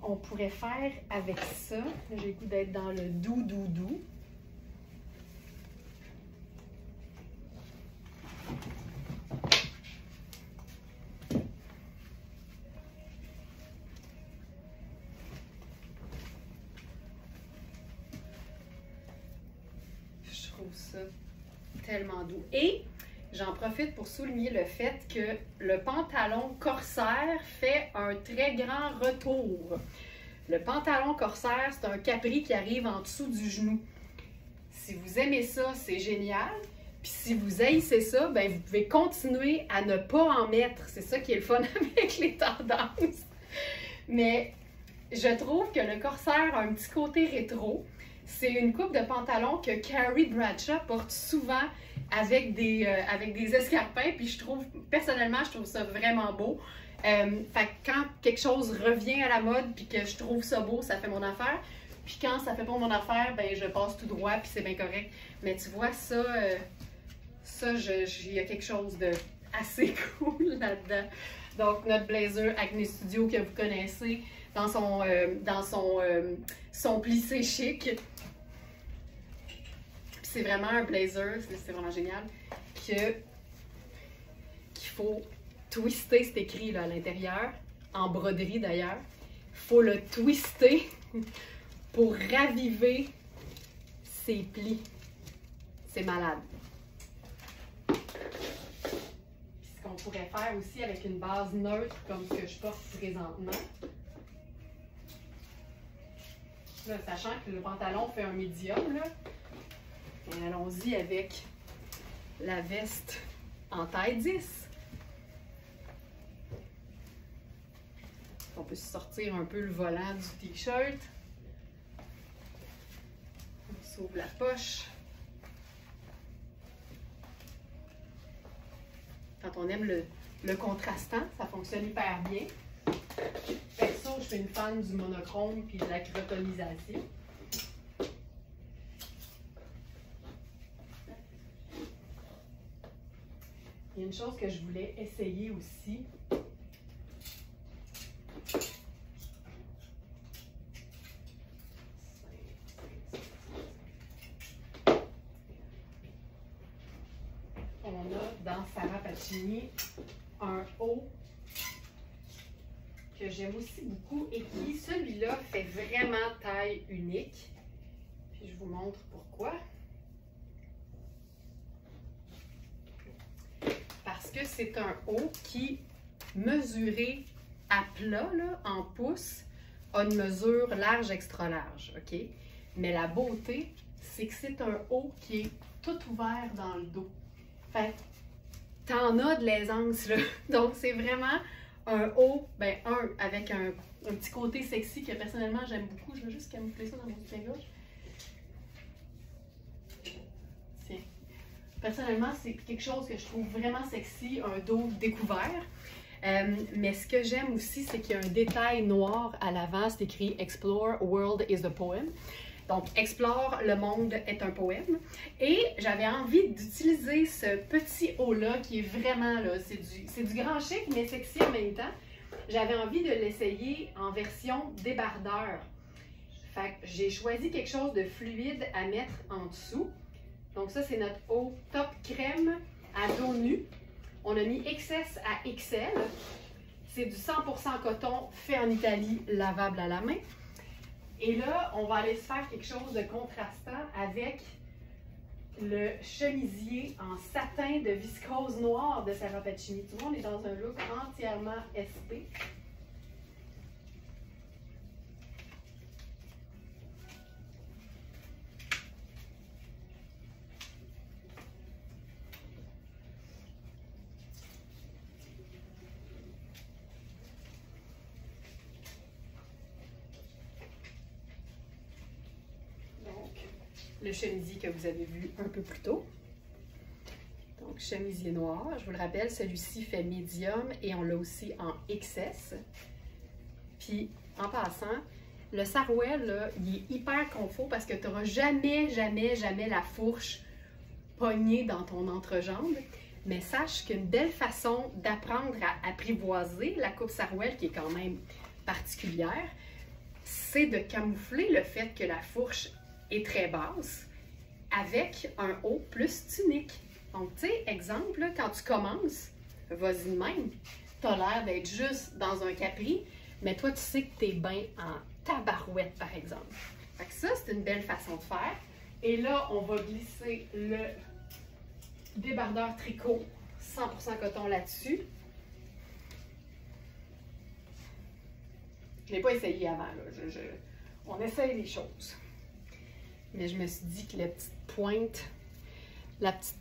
Speaker 1: On pourrait faire avec ça. J'ai le goût d'être dans le doux. Je trouve ça tellement doux. Et j'en profite pour souligner le fait que le pantalon corsaire fait un très grand retour. Le pantalon corsaire, c'est un capri qui arrive en dessous du genou. Si vous aimez ça, c'est génial. Puis si vous haïssez ça, ben vous pouvez continuer à ne pas en mettre. C'est ça qui est le fun avec les tendances. Mais je trouve que le corsaire a un petit côté rétro. C'est une coupe de pantalon que Carrie Bradshaw porte souvent avec des escarpins. Puis personnellement, je trouve ça vraiment beau. Fait que quand quelque chose revient à la mode puis que je trouve ça beau, ça fait mon affaire. Puis quand ça fait pas mon affaire, ben je passe tout droit puis c'est bien correct. Mais tu vois, ça, il y a quelque chose de assez cool là-dedans. Donc, notre blazer Acne Studio que vous connaissez dans son plissé chic. C'est vraiment un blazer, c'est vraiment génial, qu'il faut twister, c'est écrit là, à l'intérieur, en broderie d'ailleurs. Il faut le twister pour raviver ses plis. C'est malade. Ce qu'on pourrait faire aussi avec une base neutre comme ce que je porte présentement. Là, sachant que le pantalon fait un médium, là, allons-y avec la veste en taille 10. On peut sortir un peu le volant du t-shirt. On s'ouvre la poche. Quand on aime le contrastant, ça fonctionne hyper bien. Perso, je suis une fan du monochrome et de la crotonisation. Il y a une chose que je voulais essayer aussi. On a dans Sarah Pacini un haut que j'aime aussi beaucoup et qui, celui-là, fait vraiment taille unique. Puis je vous montre pourquoi. Parce que c'est un haut qui, mesuré à plat, là, en pouces, a une mesure large, extra large, OK? Mais la beauté, c'est que c'est un haut qui est tout ouvert dans le dos. Fait que t'en as de l'aisance, là. Donc, c'est vraiment un haut, ben, avec un petit côté sexy que personnellement j'aime beaucoup. Je vais juste camoufler ça dans mon soutien gauche. Tiens. Personnellement, c'est quelque chose que je trouve vraiment sexy, un dos découvert. Mais ce que j'aime aussi, c'est qu'il y a un détail noir à l'avant. C'est écrit « Explore, world is a poem ». Donc, « Explore, le monde est un poème ». Et j'avais envie d'utiliser ce petit haut-là qui est vraiment, là, c'est du grand chic, mais sexy en même temps. J'avais envie de l'essayer en version débardeur. Fait que j'ai choisi quelque chose de fluide à mettre en dessous. Donc ça, c'est notre haut top crème à dos nu. On a mis XS à XL. C'est du 100% coton fait en Italie, lavable à la main. Et là, on va aller se faire quelque chose de contrastant avec le chemisier en satin de viscose noire de Sarah Pacini. Tu vois, on est dans un look entièrement SP. le chemisier que vous avez vu un peu plus tôt. Donc, chemisier noir. Je vous le rappelle, celui-ci fait médium et on l'a aussi en XS. Puis, en passant, le sarouel, là, il est hyper confort parce que tu n'auras jamais la fourche pognée dans ton entrejambe. Mais sache qu'une belle façon d'apprendre à apprivoiser la coupe sarouel, qui est quand même particulière, c'est de camoufler le fait que la fourche est très basse avec un haut plus tunique. Donc, tu sais, exemple, là, quand tu commences, vas-y de même. Tu as l'air d'être juste dans un capri, mais toi, tu sais que tu es bien en tabarouette, par exemple. Fait que ça, c'est une belle façon de faire. Et là, on va glisser le débardeur tricot 100% coton là-dessus. Je ne l'ai pas essayé avant, là. On essaye les choses. Mais je me suis dit que la petite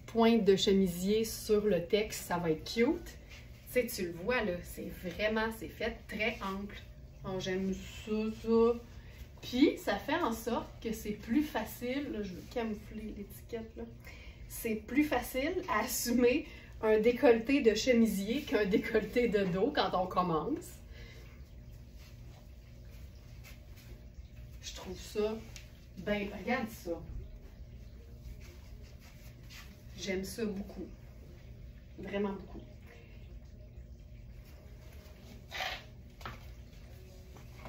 Speaker 1: pointe de chemisier sur le texte, ça va être cute. Tu sais, tu le vois, là, c'est fait très ample. Donc, j'aime ça. Puis, ça fait en sorte que c'est plus facile, là, je veux camoufler l'étiquette, là. C'est plus facile à assumer un décolleté de chemisier qu'un décolleté de dos quand on commence. Je trouve ça, ben, regarde ça. J'aime ça beaucoup. Vraiment beaucoup.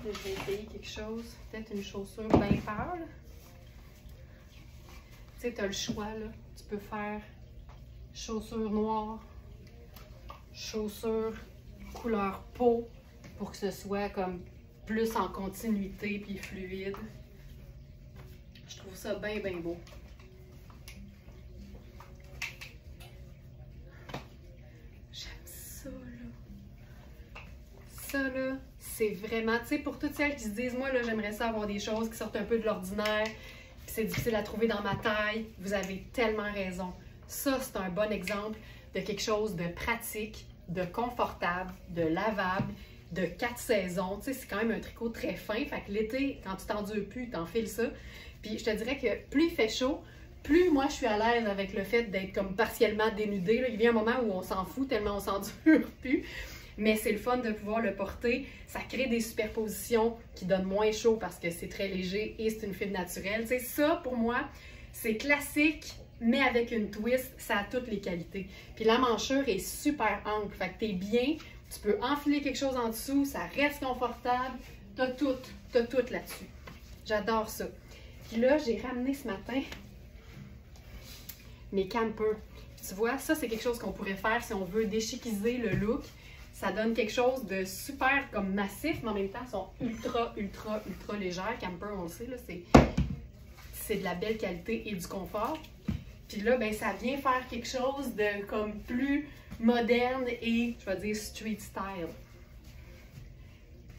Speaker 1: Là, je vais essayer quelque chose, peut-être une chaussure bien pâle. Tu sais, tu as le choix, là. Tu peux faire chaussure noire, chaussure couleur peau, pour que ce soit comme plus en continuité puis fluide. Je trouve ça bien beau. J'aime ça, là. Ça, là, c'est vraiment, tu sais, pour toutes celles qui se disent, moi, là, j'aimerais ça avoir des choses qui sortent un peu de l'ordinaire, puis c'est difficile à trouver dans ma taille. Vous avez tellement raison. Ça, c'est un bon exemple de quelque chose de pratique, de confortable, de lavable, de 4 saisons. Tu sais, c'est quand même un tricot très fin. Fait que l'été, quand tu t'endures plus, t'enfiles ça. Puis je te dirais que plus il fait chaud, plus moi je suis à l'aise avec le fait d'être comme partiellement dénudée. Là, il vient un moment où on s'en fout tellement on s'endure plus. Mais c'est le fun de pouvoir le porter. Ça crée des superpositions qui donnent moins chaud parce que c'est très léger et c'est une file naturelle. Tu sais, ça, pour moi, c'est classique, mais avec une twist, ça a toutes les qualités. Puis la manchure est super ample. Fait que t'es bien. Tu peux enfiler quelque chose en dessous, ça reste confortable. T'as tout là-dessus. J'adore ça. Puis là, j'ai ramené ce matin mes campers. Tu vois, ça, c'est quelque chose qu'on pourrait faire si on veut déchiquiser le look. Ça donne quelque chose de super comme massif, mais en même temps, ils sont ultra légers. Camper, on le sait, là, c'est de la belle qualité et du confort. Puis là, ben, ça vient faire quelque chose de comme plus moderne et, je vais dire, street style.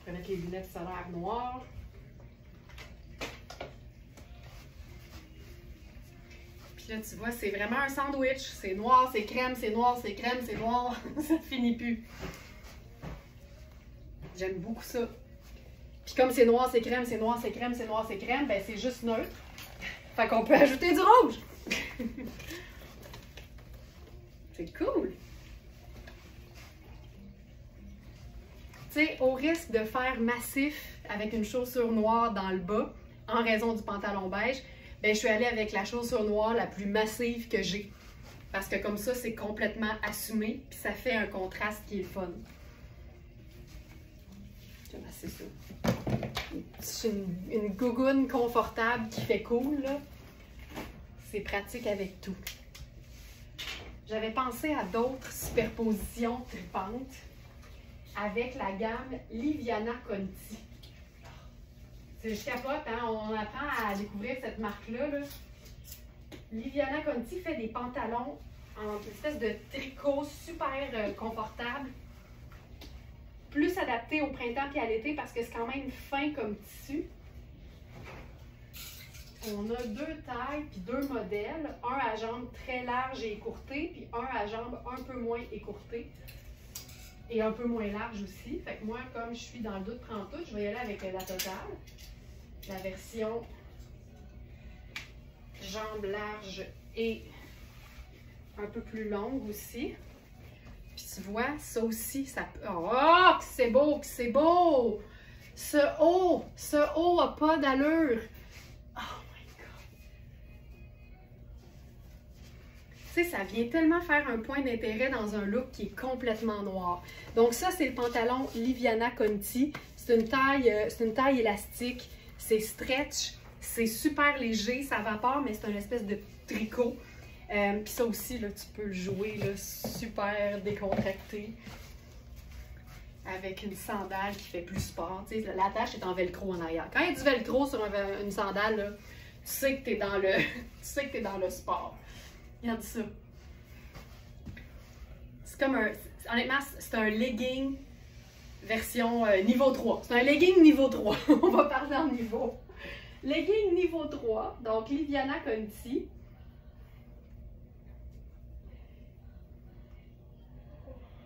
Speaker 1: Je vais mettre les lunettes solaires noires. Puis là, tu vois, c'est vraiment un sandwich. C'est noir, c'est crème, c'est noir, c'est crème, c'est noir. Ça finit plus. J'aime beaucoup ça. Puis comme c'est noir, c'est crème, c'est noir, c'est crème, c'est noir, c'est crème, ben c'est juste neutre. Fait qu'on peut ajouter du rouge. C'est cool. Tu sais, au risque de faire massif avec une chaussure noire dans le bas, en raison du pantalon beige, ben, je suis allée avec la chaussure noire la plus massive que j'ai. Parce que comme ça, c'est complètement assumé, puis ça fait un contraste qui est fun. C'est ça. C'est une gougoune confortable qui fait cool, là. C'est pratique avec tout. J'avais pensé à d'autres superpositions tripantes avec la gamme Liviana Conti. Je capote, hein? On apprend à découvrir cette marque-là. Là. Liviana Conti fait des pantalons en espèce de tricot super confortable. Plus adapté au printemps et à l'été parce que c'est quand même fin comme tissu. On a 2 tailles puis 2 modèles. Un à jambes très large et écourté, puis un à jambes un peu moins écourté. Et un peu moins large aussi. Fait que moi, comme je suis dans le doute prends tout, je vais y aller avec la totale. La version jambes larges et un peu plus longues aussi. Puis tu vois, ça aussi, ça peut... Oh, que c'est beau, que c'est beau! Ce haut a pas d'allure. Oh my God! Tu sais, ça vient tellement faire un point d'intérêt dans un look qui est complètement noir. Donc ça, c'est le pantalon Liviana Conti. C'est une taille élastique. C'est stretch. C'est super léger. Ça vapore, mais c'est une espèce de tricot. Puis ça aussi, là, tu peux le jouer là, super décontracté. Avec une sandale qui fait plus sport. Tu sais, l'attache est en velcro en arrière. Quand il y a du velcro sur une sandale, là, tu sais que tu es dans le tu sais que t'es dans le sport. Regarde ça. C'est comme un... Honnêtement, c'est un legging version niveau 3. C'est un legging niveau 3. On va parler en niveau. Legging niveau 3. Donc, Liviana Conti.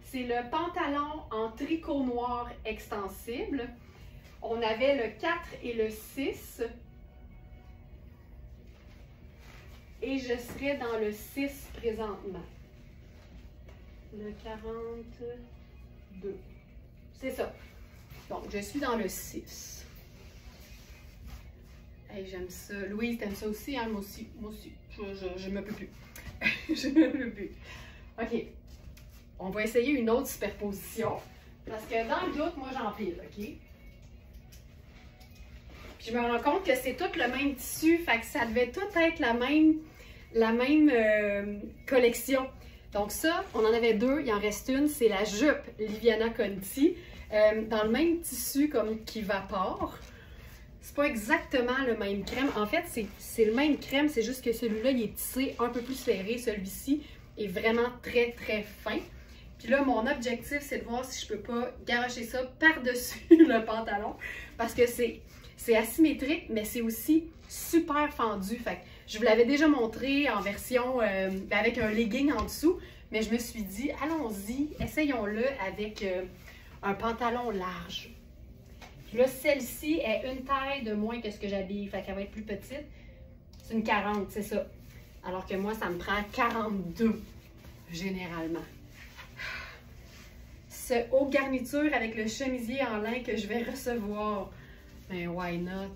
Speaker 1: C'est le pantalon en tricot noir extensible. On avait le 4 et le 6. Et je serai dans le 6 présentement. Le 42. C'est ça. Donc, je suis dans le 6. Hey, j'aime ça. Louise, t'aimes ça aussi? Hein? Moi aussi. Moi aussi. Je me peux plus. Je me peux plus. OK. On va essayer une autre superposition. Parce que dans le doute, moi, j'empile, OK? Puis je me rends compte que c'est tout le même tissu. Fait que ça devait tout être la même collection. Donc ça, on en avait deux. Il en reste une. C'est la jupe Liviana Conti. Dans le même tissu comme qui vapore. C'est pas exactement le même crème. En fait, c'est le même crème. C'est juste que celui-là, il est tissé un peu plus serré. Celui-ci est vraiment très, très fin. Puis là, mon objectif, c'est de voir si je peux pas garocher ça par-dessus le pantalon. Parce que c'est asymétrique, mais c'est aussi super fendu. Fait que je vous l'avais déjà montré en version avec un legging en dessous. Mais je me suis dit, allons-y, essayons-le avec un pantalon large. Puis là, celle-ci est une taille de moins que ce que j'habille. Fait qu'elle va être plus petite. C'est une 40, c'est ça. Alors que moi, ça me prend 42, généralement. Ce haut garniture avec le chemisier en lin que je vais recevoir. Mais why not?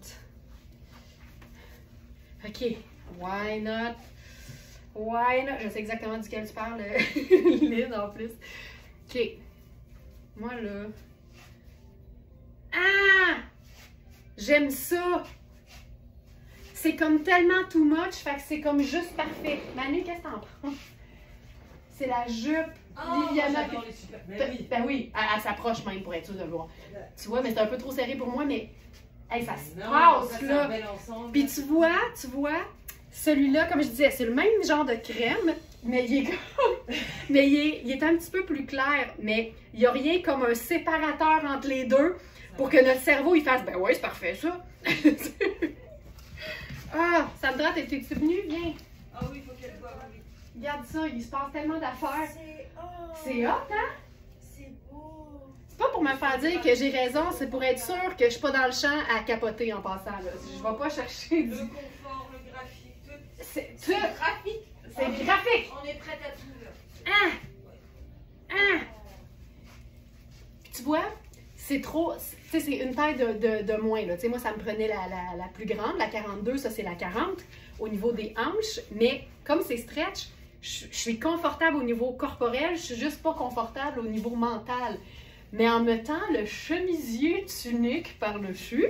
Speaker 1: OK. Why not? Why not? Je sais exactement duquel tu parles, Lynn, en plus. OK. Moi, là... Ah! J'aime ça! C'est comme tellement too much, fait que c'est comme juste parfait. Manu, qu'est-ce que t'en prends? C'est la jupe Liviana. Ben oui, elle s'approche même pour être sûre de le voir. Tu vois, mais c'est un peu trop serré pour moi, mais hey, ça se passe là. Puis tu vois, celui-là, comme je disais, c'est le même genre de crème, mais il est mais il est un petit peu plus clair. Mais il n'y a rien comme un séparateur entre les deux pour que notre cerveau il fasse ben ouais, c'est parfait ça. Ah, Sandra, t'es-tu venue? Viens.
Speaker 2: Ah oui, il faut qu'elle voie. Oui.
Speaker 1: Regarde ça, il se passe tellement d'affaires. C'est hot, hein?
Speaker 2: C'est beau.
Speaker 1: C'est pas pour me faire dire que j'ai raison, c'est pour être sûr que je suis pas dans le champ à capoter en passant. Là. Je vais pas chercher du...
Speaker 2: Le confort, le graphique, tout.
Speaker 1: C'est
Speaker 2: graphique.
Speaker 1: C'est graphique.
Speaker 2: On est prête à tout, là.
Speaker 1: Ah! Ah! Tu vois, c'est trop... Tu sais, c'est une taille de moins. Là. Tu sais, moi, ça me prenait la plus grande, la 42, ça c'est la 40 au niveau des hanches. Mais comme c'est stretch, je suis confortable au niveau corporel, je suis juste pas confortable au niveau mental. Mais en mettant le chemisier tunique par-dessus,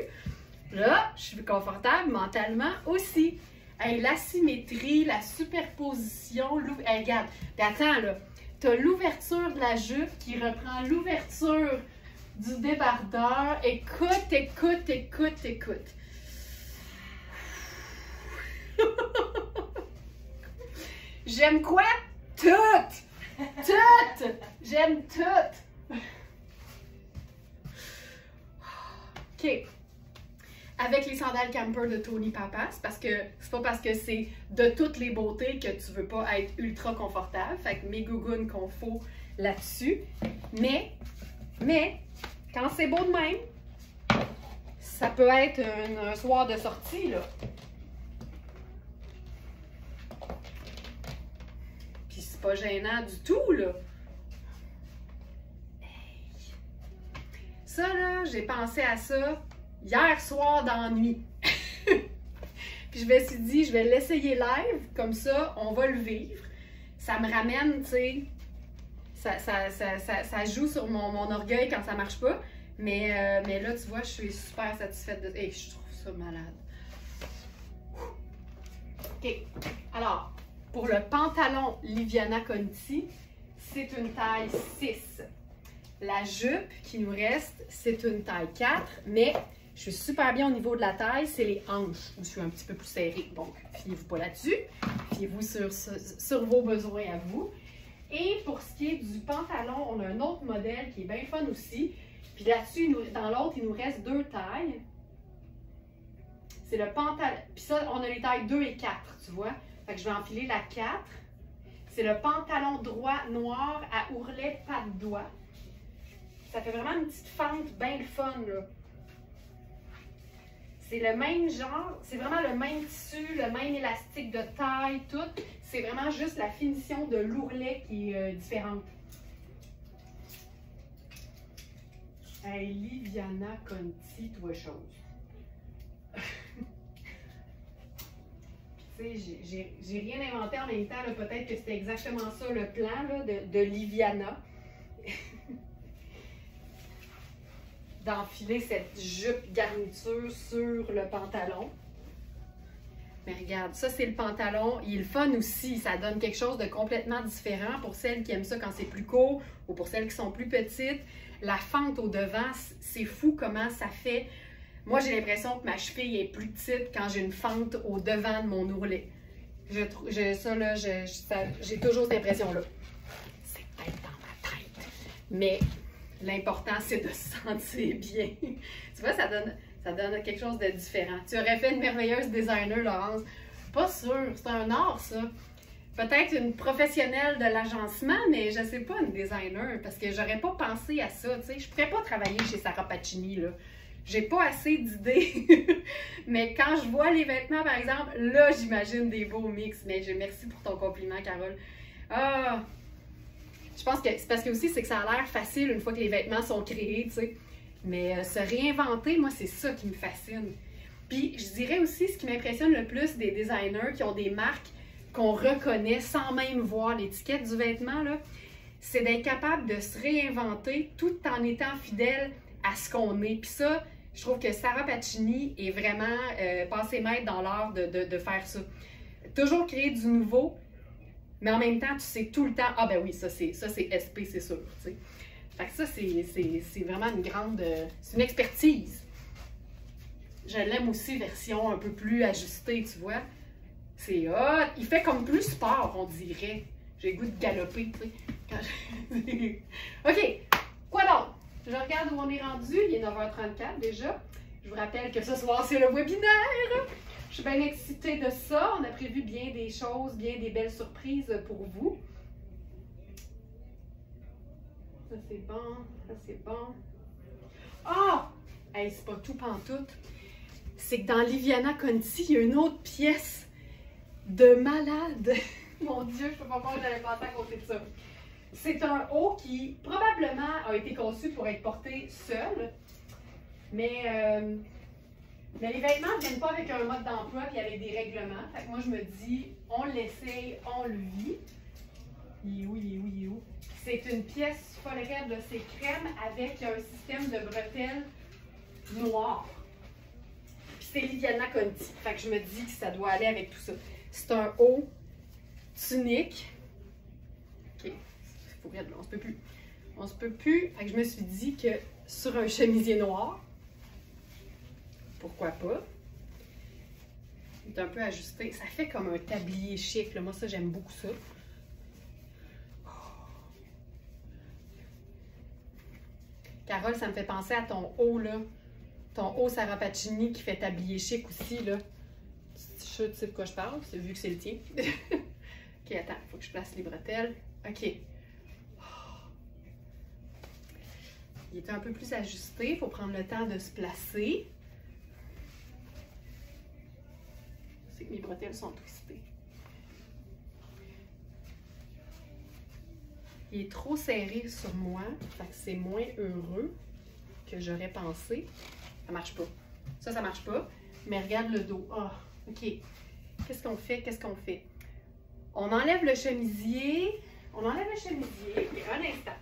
Speaker 1: là, je suis confortable mentalement aussi. Hey, la symétrie, la superposition, hey, regarde, puis attends là, t'as l'ouverture de la jupe qui reprend l'ouverture du débardeur. Écoute, écoute, écoute, écoute. J'aime quoi? Tout! Tout! J'aime tout! OK. Avec les sandales camper de Tony Papas, parce que c'est pas parce que c'est de toutes les beautés que tu veux pas être ultra confortable. Fait que mes gougounes qu'on faut là-dessus. Mais, quand c'est beau de même, ça peut être un soir de sortie, là. c'est pas gênant du tout, là. Ça, là, j'ai pensé à ça hier soir dans la nuit. Puis je me suis dit, je vais l'essayer live, comme ça, on va le vivre. Ça me ramène, tu sais, ça joue sur mon orgueil quand ça marche pas. Mais là, tu vois, je suis super satisfaite de... Hey, je trouve ça malade. OK. Alors, pour le pantalon Liviana Conti, c'est une taille 6. La jupe qui nous reste, c'est une taille 4, mais je suis super bien au niveau de la taille, c'est les hanches où je suis un petit peu plus serrée. Donc, fiez-vous pas là-dessus. Fiez-vous sur vos besoins à vous. Et pour ce qui est du pantalon, on a un autre modèle qui est bien fun aussi. Puis là-dessus, dans l'autre, il nous reste 2 tailles. C'est le pantalon. Puis ça, on a les tailles 2 et 4, tu vois. Fait que je vais enfiler la 4. C'est le pantalon droit noir à ourlet pas de doigt. Ça fait vraiment une petite fente bien le fun, là. C'est le même genre, c'est vraiment le même tissu, le même élastique de taille, tout. C'est vraiment juste la finition de l'ourlet qui est différente. Hey, Liviana Conti, toi chose. Tu sais, j'ai rien inventé en même temps. Peut-être que c'était exactement ça le plan là, de Liviana. D'enfiler cette jupe garniture sur le pantalon. Mais regarde, ça c'est le pantalon. Il est le fun aussi. Ça donne quelque chose de complètement différent pour celles qui aiment ça quand c'est plus court ou pour celles qui sont plus petites. La fente au devant, c'est fou comment ça fait. Moi, j'ai l'impression que ma cheville est plus petite quand j'ai une fente au devant de mon ourlet. J'ai toujours cette impression-là. C'est peut-être dans ma tête. Mais l'important, c'est de se sentir bien. Tu vois, ça donne quelque chose de différent. Tu aurais fait une merveilleuse designer, Laurence. Pas sûr. C'est un art, ça. Peut-être une professionnelle de l'agencement, mais je sais pas, une designer, parce que j'aurais pas pensé à ça, tu sais. Je pourrais pas travailler chez Sarah Pacini, là. J'ai pas assez d'idées. Mais quand je vois les vêtements, par exemple, là, j'imagine des beaux mix. Mais merci pour ton compliment, Carole. Ah! Je pense que c'est parce que aussi, c'est que ça a l'air facile une fois que les vêtements sont créés, tu sais. Mais se réinventer, moi, c'est ça qui me fascine. Puis, je dirais aussi, ce qui m'impressionne le plus des designers qui ont des marques qu'on reconnaît sans même voir l'étiquette du vêtement, là, c'est d'être capable de se réinventer tout en étant fidèle à ce qu'on est. Puis ça, je trouve que Sarah Pacini est vraiment passée maître dans l'art de faire ça. Toujours créer du nouveau, mais en même temps, tu sais tout le temps, ah ben oui, ça c'est SP, c'est sûr, tu sais. Fait que ça, c'est vraiment une grande, c'est une expertise. Je l'aime aussi, version un peu plus ajustée, tu vois. C'est hot. Il fait comme plus sport, on dirait. J'ai le goût de galoper, tu sais. OK. Quoi d'autre? Je regarde où on est rendu. Il est 9h34 déjà. Je vous rappelle que ce soir, c'est le webinaire. Je suis bien excitée de ça. On a prévu bien des choses, bien des belles surprises pour vous. Ça, c'est bon. Ça, c'est bon. Ah! Hey, c'est pas tout pantoute. C'est que dans Liviana Conti, il y a une autre pièce de malade. Mon Dieu, je peux pas croire que j'allais passer à côté de ça. C'est un haut qui probablement a été conçu pour être porté seul, mais les vêtements ne viennent pas avec un mode d'emploi et avec des règlements. Fait que moi, je me dis, on l'essaye, on le vit. Il est où, il est où, il est où? C'est une pièce folle raide, c'est crème avec un système de bretelles noires. Puis c'est Liviana Conti. Fait que je me dis que ça doit aller avec tout ça. C'est un haut tunique. OK. Faut regarder là, on se peut plus. On se peut plus. Fait que je me suis dit que sur un chemisier noir, pourquoi pas? Il est un peu ajusté. Ça fait comme un tablier chic. Là. Moi, ça, j'aime beaucoup ça. Carole, ça me fait penser à ton haut, là. Ton haut Sarah Pacini qui fait tablier chic aussi, là. Tu sais de quoi je parle, c'est vu que c'est le tien. OK, attends, il faut que je place les bretelles. OK. Il est un peu plus ajusté, il faut prendre le temps de se placer. C'est que mes bretelles sont twistées. Il est trop serré sur moi, fait que c'est moins heureux que j'aurais pensé. Ça marche pas. Ça marche pas. Mais regarde le dos. Ah, OK. Qu'est-ce qu'on fait? Qu'est-ce qu'on fait? On enlève le chemisier. On enlève le chemisier. Et un instant.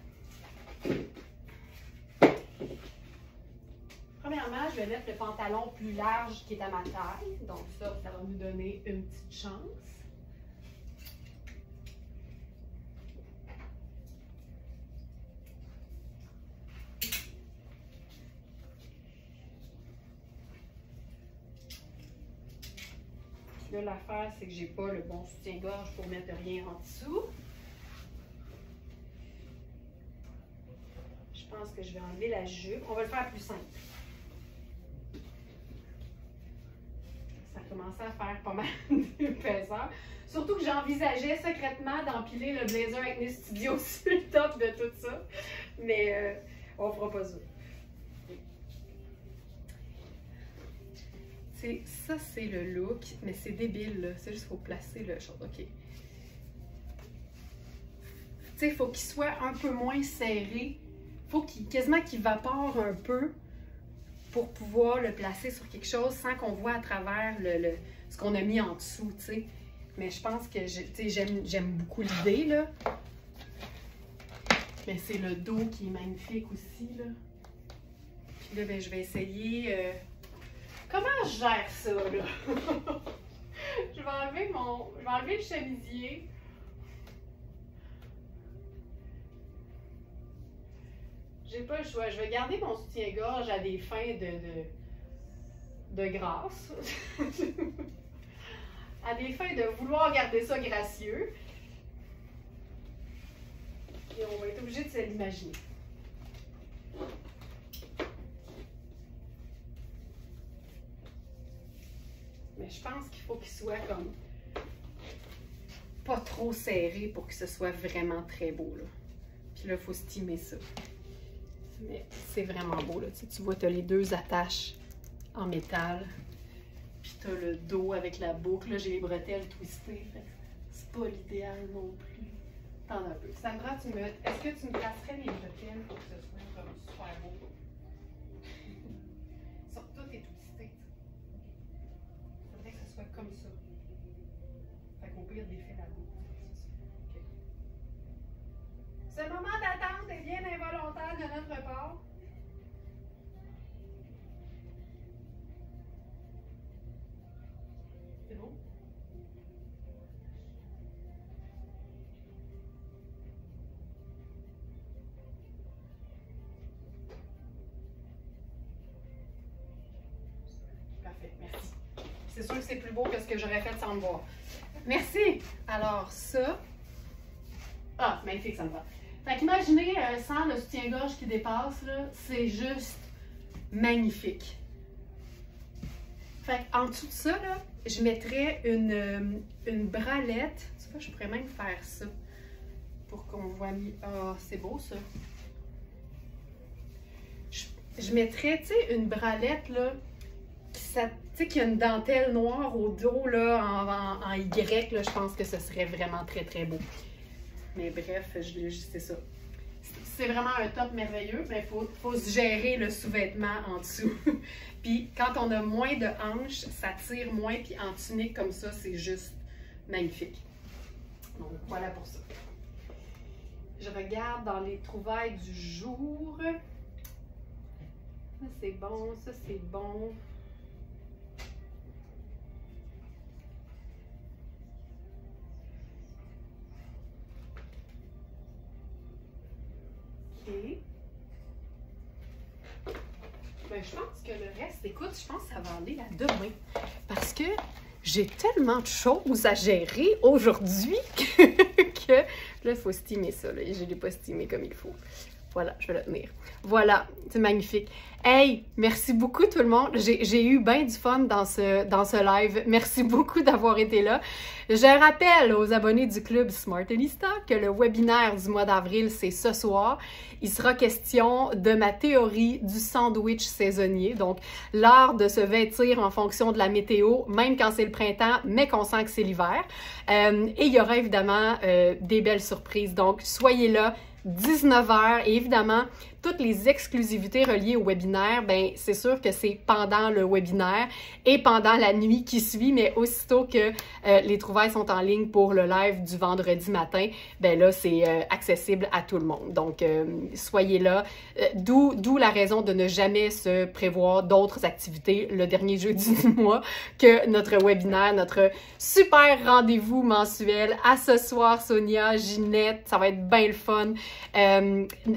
Speaker 1: Premièrement, je vais mettre le pantalon plus large qui est à ma taille. Donc ça va nous donner une petite chance. Là, l'affaire, c'est que j'ai pas le bon soutien-gorge pour mettre rien en dessous. Je pense que je vais enlever la jupe. On va le faire plus simple. Ça a commencé à faire pas mal d'épaisseur. Surtout que j'envisageais secrètement d'empiler le blazer avec mes studios sur le top de tout ça. Mais on fera pas ça. Ça, c'est le look, mais c'est débile, là. C'est juste qu'il faut placer le chose. OK. Tu sais, il faut qu'il soit un peu moins serré. Il faut quasiment qu'il vapore un peu pour pouvoir le placer sur quelque chose sans qu'on voit à travers ce qu'on a mis en dessous, tu sais. Mais je pense que j'aime beaucoup l'idée, là. Mais c'est le dos qui est magnifique aussi, là. Puis là, ben, je vais essayer... Comment je gère ça, là? Je vais enlever le chemisier. J'ai pas le choix. Je vais garder mon soutien-gorge à des fins de grâce. À des fins de vouloir garder ça gracieux. Et on va être obligé de se l'imaginer. Mais je pense qu'il faut qu'il soit comme pas trop serré pour que ce soit vraiment très beau, là. Puis là, il faut steamer ça. Mais c'est vraiment beau, là. Tu vois, tu as les deux attaches en métal. Puis tu as le dos avec la boucle. Là, j'ai les bretelles twistées. C'est pas l'idéal non plus. Attends un peu. Sandra, est-ce que tu me placerais les bretelles pour que ce soit comme super beau? Tout est twisté. Que ce soit comme ça. Fait qu'au pire, défait la boucle. Okay. Ce moment d'attente est bien involontaire de notre part. C'est bon? Parfait, merci. C'est sûr que c'est plus beau que ce que j'aurais fait sans me voir. Merci! Alors, ça... Ah, magnifique, ça me va. Fait qu'imaginez, sans le soutien-gorge qui dépasse, là, c'est juste magnifique. Fait qu'en dessous de ça, là, je mettrais une bralette. Tu vois, je pourrais même faire ça pour qu'on voit mieux. Ah, c'est beau, ça. Je mettrais, tu sais, une bralette, là, tu sais, qu'il y a une dentelle noire au dos, là, en Y, là, je pense que ce serait vraiment très, très beau. Mais bref, c'est ça. C'est vraiment un top merveilleux, mais il faut se gérer le sous-vêtement en dessous. Puis quand on a moins de hanches, ça tire moins, puis en tunique comme ça, c'est juste magnifique. Donc voilà pour ça. Je regarde dans les trouvailles du jour. Ça c'est bon, ça c'est bon. Ben, je pense que le reste, écoute, je pense que ça va aller à demain. Parce que j'ai tellement de choses à gérer aujourd'hui que là, il faut steamer ça. Là, et je ne l'ai pas steamé comme il faut. Voilà, je vais le tenir. Voilà, c'est magnifique. Hey, merci beaucoup tout le monde. J'ai eu bien du fun dans ce live. Merci beaucoup d'avoir été là. Je rappelle aux abonnés du club Smartenista que le webinaire du mois d'avril, c'est ce soir. Il sera question de ma théorie du sandwich saisonnier. Donc, l'art de se vêtir en fonction de la météo, même quand c'est le printemps, mais qu'on sent que c'est l'hiver. Et il y aura évidemment des belles surprises. Donc, soyez là. 19h et évidemment, toutes les exclusivités reliées au webinaire, ben c'est sûr que c'est pendant le webinaire et pendant la nuit qui suit, mais aussitôt que les trouvailles sont en ligne pour le live du vendredi matin, ben là, c'est accessible à tout le monde. Donc, soyez là. D'où la raison de ne jamais se prévoir d'autres activités le dernier jeudi du mois que notre webinaire, notre super rendez-vous mensuel. À ce soir, Sonia, Ginette, ça va être bien le fun.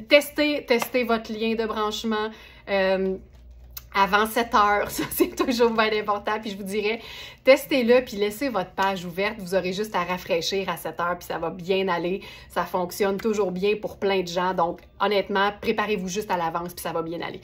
Speaker 1: Testez votre lien de branchement avant 7 heures, ça c'est toujours bien important, puis je vous dirais, testez-le, puis laissez votre page ouverte, vous aurez juste à rafraîchir à 7 heures, puis ça va bien aller, ça fonctionne toujours bien pour plein de gens, donc honnêtement, préparez-vous juste à l'avance, puis ça va bien aller.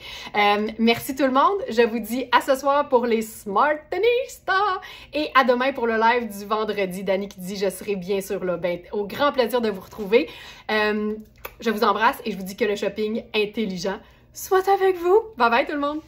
Speaker 1: Merci tout le monde, je vous dis à ce soir pour les Smartenistas, et à demain pour le live du vendredi. Dani qui dit, je serai bien sûr là, ben, au grand plaisir de vous retrouver. Je vous embrasse et je vous dis que le shopping intelligent soit avec vous. Bye bye tout le monde!